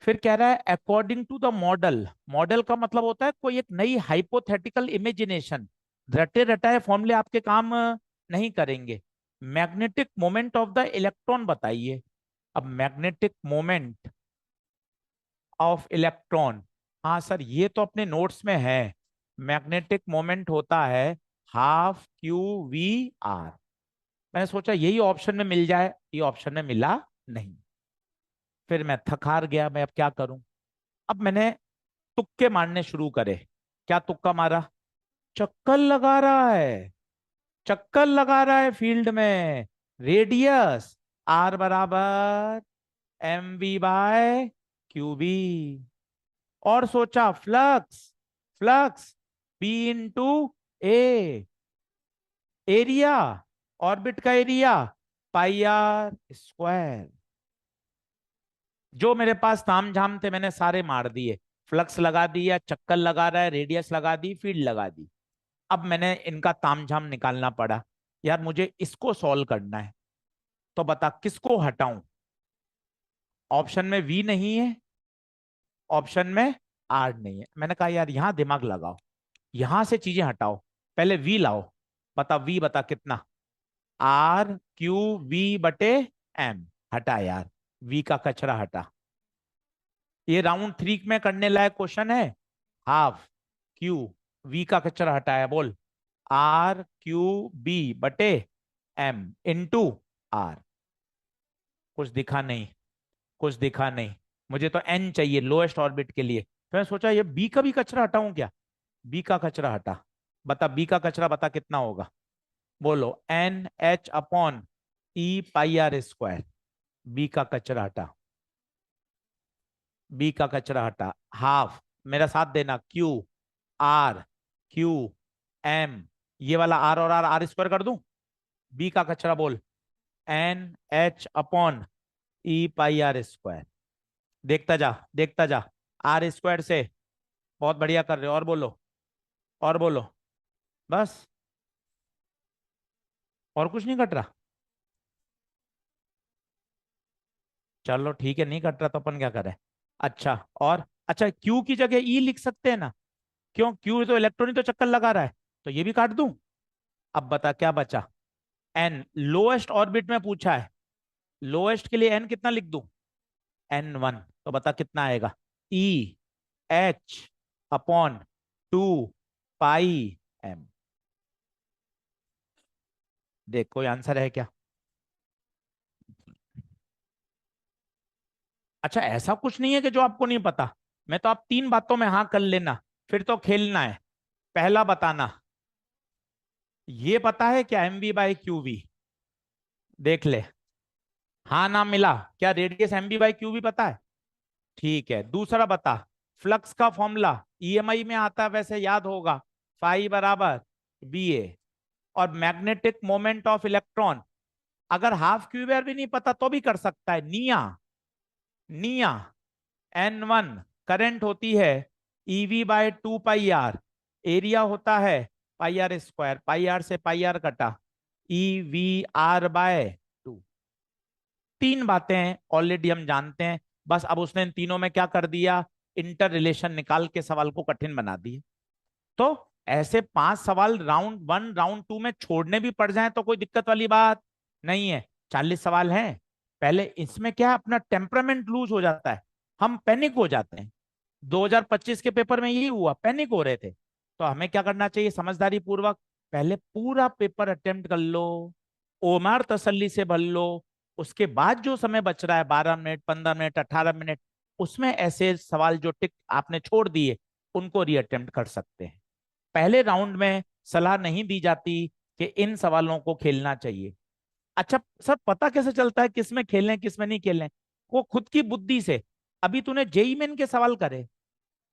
फिर कह रहा है according to the model. Model का मतलब होता है कोई एक नई हाइपोथेटिकल इमेजिनेशन। रटे रटाए फॉर्मूले आपके काम नहीं करेंगे। Magnetic moment of the electron बताइए। अब मैग्नेटिक मोमेंट ऑफ इलेक्ट्रॉन, हाँ सर ये तो अपने नोट्स में है। मैग्नेटिक मोमेंट होता है हाफ क्यू वी आर। मैंने सोचा यही ऑप्शन में मिल जाए, ये ऑप्शन में मिला नहीं। फिर मैं थक हार गया, मैं अब क्या करूं। अब मैंने तुक्के मारने शुरू करे। क्या तुक्का मारा? चक्कर लगा रहा है, चक्कर लगा रहा है फील्ड में। रेडियस आर बराबर M V by Q B. और सोचा flux, flux B into A, area, orbit का एरिया पाई आर स्क्वायर। जो मेरे पास तामझाम थे मैंने सारे मार दिए। फ्लक्स लगा दिया, चक्कर लगा रहा है, रेडियस लगा दी, फील्ड लगा दी। अब मैंने इनका तामझाम निकालना पड़ा। यार मुझे इसको सॉल्व करना है, तो बता किसको हटाऊं। ऑप्शन में वी नहीं है, ऑप्शन में आर नहीं है। मैंने कहा यार यहां दिमाग लगाओ, यहां से चीजें हटाओ, पहले वी लाओ। बता वी बता कितना। आर क्यू वी बटे एम। हटा यार, वी का कचरा हटा। ये राउंड थ्री में करने लायक क्वेश्चन है। हाफ क्यू वी का कचरा हटाया, बोल। आर क्यू बी बटे एम इंटू आर। कुछ दिखा नहीं, कुछ दिखा नहीं। मुझे तो एन चाहिए लोएस्ट ऑर्बिट के लिए। तो मैं सोचा ये बी का भी कचरा हटाऊं क्या। बी का कचरा हटा। बता बी का कचरा बता कितना होगा। बोलो N H upon E pi R square. B का कचरा हटा, बी का कचरा हटा। हाफ, मेरा साथ देना, क्यू आर, क्यू एम, ये वाला आर और आर आर स्क्वायर कर दूं। बी का कचरा बोल N H upon E pi R square. देखता जा, देखता जा। आर स्क्वायर से बहुत बढ़िया कर रहे हो, और बोलो, और बोलो। बस, और कुछ नहीं कट रहा। चलो ठीक है, नहीं कट रहा तो अपन क्या करें। अच्छा, और अच्छा क्यू की जगह ई लिख सकते हैं ना। क्यों, क्यू तो इलेक्ट्रॉन ही तो चक्कर लगा रहा है, तो ये भी काट दूं। अब बता क्या बचा। एन लोएस्ट ऑर्बिट में पूछा है, लोएस्ट के लिए एन कितना लिख दूं। N one. तो बता कितना आएगा। E H upon two pi M. देख कोई आंसर है क्या। अच्छा ऐसा कुछ नहीं है कि जो आपको नहीं पता। मैं तो आप तीन बातों में हाँ कर लेना, फिर तो खेलना है। पहला बताना, ये पता है क्या M B by Q B. देख ले, हाँ ना मिला। क्या radius M B by Q B पता है। ठीक है, दूसरा बता। फ्लक्स का फॉर्मूला ईएमआई में आता है वैसे याद होगा, फाई बराबर बी ए। और मैग्नेटिक मोमेंट ऑफ इलेक्ट्रॉन, अगर हाफ क्यूबियर भी नहीं पता तो भी कर सकता है, निया, निया। एन वन करंट होती है E V by two pi R. Area होता है pi R square, pi R से पाई आर कटा, E V R by two. तीन बातें ऑलरेडी हम जानते हैं। बस अब उसने इन तीनों में क्या कर दिया, इंटर रिलेशन निकाल के सवाल को कठिन बना दिया। तो ऐसे पांच सवाल राउंड वन राउंड टू में छोड़ने भी पड़ जाए तो कोई दिक्कत वाली बात नहीं है। 40 सवाल हैं। पहले इसमें क्या अपना टेम्परामेंट लूज हो जाता है, हम पैनिक हो जाते हैं। 2025 के पेपर में यही हुआ, पैनिक हो रहे थे। तो हमें क्या करना चाहिए, समझदारी पूर्वक पहले पूरा पेपर अटेम्प्ट कर लो, ओमार तसल्ली से भर लो। उसके बाद जो समय बच रहा है 12 मिनट, 15 मिनट, 18 मिनट, उसमें ऐसे सवाल जो टिक आपने छोड़ दिए उनको रीअटेम्प्ट कर सकते हैं। पहले राउंड में सलाह नहीं दी जाती कि इन सवालों को खेलना चाहिए। अच्छा सर पता कैसे चलता है किसमें खेलें किसमें नहीं खेलें। वो खुद की बुद्धि से। अभी तूने जेई मेन के सवाल करे,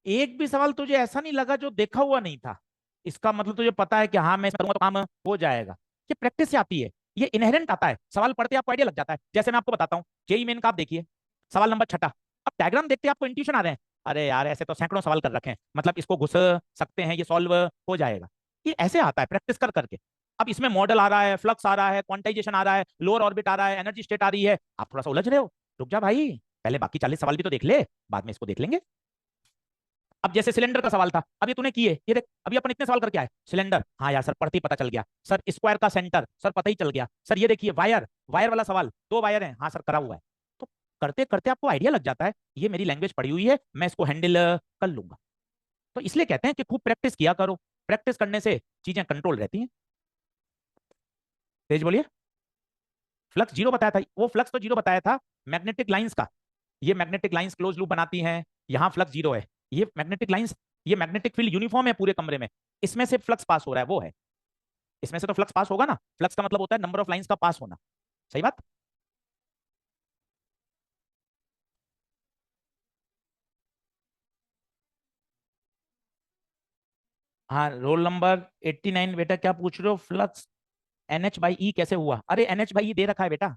एक भी सवाल तुझे ऐसा नहीं लगा जो देखा हुआ नहीं था, इसका मतलब तुझे पता है कि हाँ मैं करूंगा तो काम हो जाएगा। ये प्रैक्टिस से आती है, ये इनहेरेंट आता है। सवाल पढ़ते आपको आइडिया लग जाता है। जैसे मैं आपको बताता हूँ जेई मेन का, आप देखिए सवाल नंबर छठा। अब डायग्राम देखते आपको इंट्यूशन आ रहे हैं, अरे यार ऐसे तो सैकड़ों सवाल कर रखे हैं, मतलब इसको घुस सकते हैं, ये सॉल्व हो जाएगा। ये ऐसे आता है प्रैक्टिस कर करके। अब इसमें मॉडल आ रहा है, फ्लक्स आ रहा है, क्वांटाइजेशन आ रहा है, लोअर ऑर्बिट आ रहा है, एनर्जी स्टेट आ रही है, आप थोड़ा सा उलझ रहे हो। रुक जा भाई, पहले बाकी 40 सवाल भी तो देख ले, बाद में इसको देख लेंगे। अब जैसे सिलेंडर का सवाल था, अब ये तूने किए, ये देख अभी अपन इतने सवाल करके आए। सिलेंडर, हाँ यार सर पढ़ते ही पता चल गया। सर स्क्वायर का सेंटर, सर पता ही चल गया। सर ये देखिए वायर, वायर वाला सवाल, दो वायर हैं, हाँ सर करा हुआ है। तो करते करते आपको आइडिया लग जाता है, ये मेरी लैंग्वेज पड़ी हुई है, मैं इसको हैंडल कर लूंगा। तो इसलिए कहते हैं कि खूब प्रैक्टिस किया करो, प्रैक्टिस करने से चीजें कंट्रोल रहती हैं। तेज बोलिए। फ्लक्स जीरो बताया था, वो फ्लक्स तो जीरो बताया था मैग्नेटिक लाइंस का। ये मैग्नेटिक लाइंस क्लोज लूप बनाती हैं, यहाँ फ्लक्स जीरो है। ये मैग्नेटिक लाइंस, ये मैग्नेटिक फील्ड यूनिफॉर्म है पूरे कमरे में, इसमें से फ्लक्स पास हो रहा है वो है। इसमें से तो फ्लक्स पास होगा ना, फ्लक्स का मतलब होता है नंबर ऑफ लाइंस का पास होना। सही बात। हाँ रोल नंबर 89 बेटा, क्या पूछ रहे हो? फ्लक्स NH बाई ई कैसे हुआ? अरे NH बाई ई दे रखा है बेटा,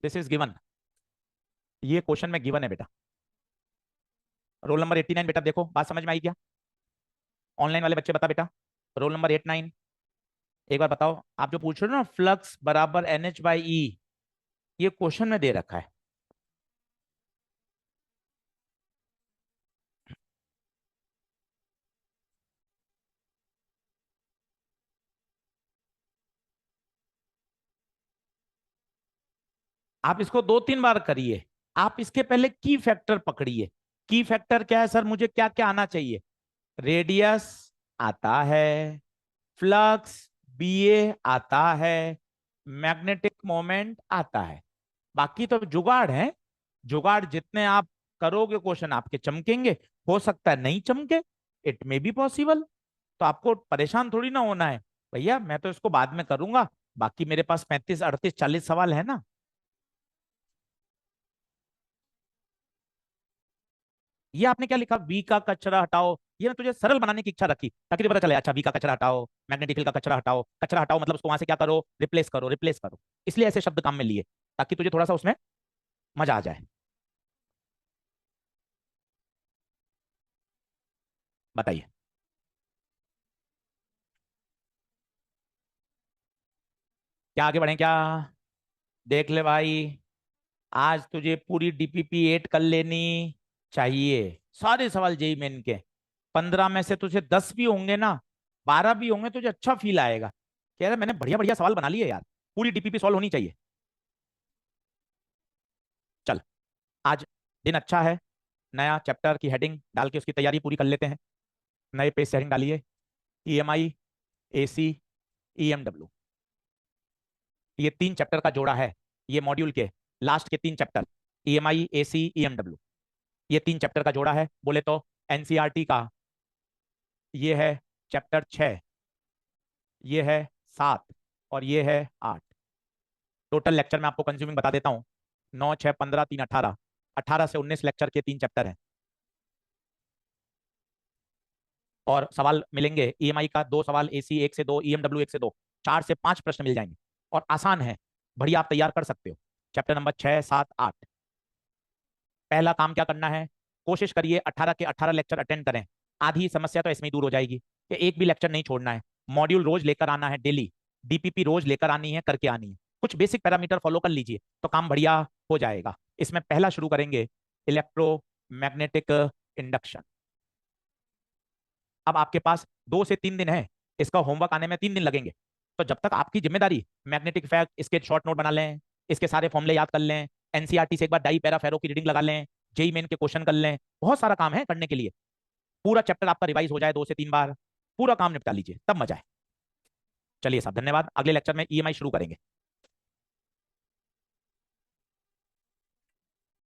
दिस इज गिवन, ये क्वेश्चन में गिवन है बेटा। रोल नंबर 89 बेटा, देखो बात समझ में आई क्या? ऑनलाइन वाले बच्चे बता बेटा, रोल नंबर 89 एक बार बताओ। आप जो पूछ रहे हो ना फ्लक्स बराबर NH बाई ई, ये क्वेश्चन में दे रखा है। आप इसको दो तीन बार करिए, आप इसके पहले की फैक्टर पकड़िए। की फैक्टर क्या है सर, मुझे क्या क्या आना चाहिए? रेडियस आता है, फ्लक्स BA आता है, मैग्नेटिक मोमेंट आता है। बाकी तो जुगाड़ है, जुगाड़ जितने आप करोगे क्वेश्चन आपके चमकेंगे। हो सकता है नहीं चमके, इट मे बी पॉसिबल। तो आपको परेशान थोड़ी ना होना है, भैया मैं तो इसको बाद में करूंगा, बाकी मेरे पास 35 38 40 सवाल है ना। ये आपने क्या लिखा, वी का कचरा हटाओ, ये ना तुझे सरल बनाने की इच्छा रखी ताकि तुझे पता चले, अच्छा वी का कचरा हटाओ, मैग्नेटिक फील्ड का कचरा हटाओ, कचरा हटाओ मतलब उसको वहां से क्या करो, रिप्लेस करो, रिप्लेस करो। इसलिए ऐसे शब्द काम में लिए, ताकि तुझे थोड़ा सा उसमें मजा आ जाए। बताइए। क्या आगे बढ़े क्या? देख ले भाई, आज तुझे पूरी DPP 8 कर लेनी चाहिए। सारे सवाल जेई मेन के, 15 में से तुझे 10 भी होंगे ना, 12 भी होंगे, तुझे अच्छा फील आएगा, कह रहा मैंने बढ़िया बढ़िया सवाल बना लिए यार, पूरी DPP सॉल्व होनी चाहिए। चल, आज दिन अच्छा है, नया चैप्टर की हेडिंग डाल के उसकी तैयारी पूरी कर लेते हैं। नए पेज से हेडिंग डालिए, EMI, AC, EMW, ये 3 चैप्टर का जोड़ा है। ये मॉड्यूल के लास्ट के 3 चैप्टर, EMI, AC, EMW, ये 3 चैप्टर का जोड़ा है। बोले तो NCERT का ये है चैप्टर 6, ये है 7, और ये है 8। टोटल लेक्चर में आपको कंज्यूमिंग बता देता हूँ, 9 6 15 3 18, 18 से 19 लेक्चर के 3 चैप्टर हैं। और सवाल मिलेंगे, EMI का 2 सवाल, AC 1 से 2, EMW 1 से 2, 4 से 5 प्रश्न मिल जाएंगे। और आसान है, बढ़िया आप तैयार कर सकते हो। Chapter number 6 7 8। पहला काम क्या करना है, कोशिश करिए 18 के 18 लेक्चर अटेंड करें। आधी समस्या तो इसमें ही दूर हो जाएगी कि एक भी लेक्चर नहीं छोड़ना है। मॉड्यूल रोज लेकर आना है डेली, DPP रोज लेकर आनी है, करके आनी है। कुछ बेसिक पैरामीटर फॉलो कर लीजिए तो काम बढ़िया हो जाएगा। इसमें पहला शुरू करेंगे, इलेक्ट्रोमैग्नेटिक इंडक्शन। अब आपके पास 2 से 3 दिन है, इसका होमवर्क आने में 3 दिन लगेंगे। तो जब तक आपकी जिम्मेदारी, मैग्नेटिक इफेक्ट इसके शॉर्ट नोट बना लें, इसके सारे फॉर्मूले याद कर लें, NCERT से एक बार डाई पैरा फेरो की रीडिंग लगा लें, जेई मेन के क्वेश्चन कर लें, बहुत सारा काम है करने के लिए। पूरा चैप्टर आपका रिवाइज हो जाए 2 से 3 बार, पूरा काम निपटा लीजिए, तब मजा है। चलिए साहब धन्यवाद, अगले लेक्चर में EMI शुरू करेंगे।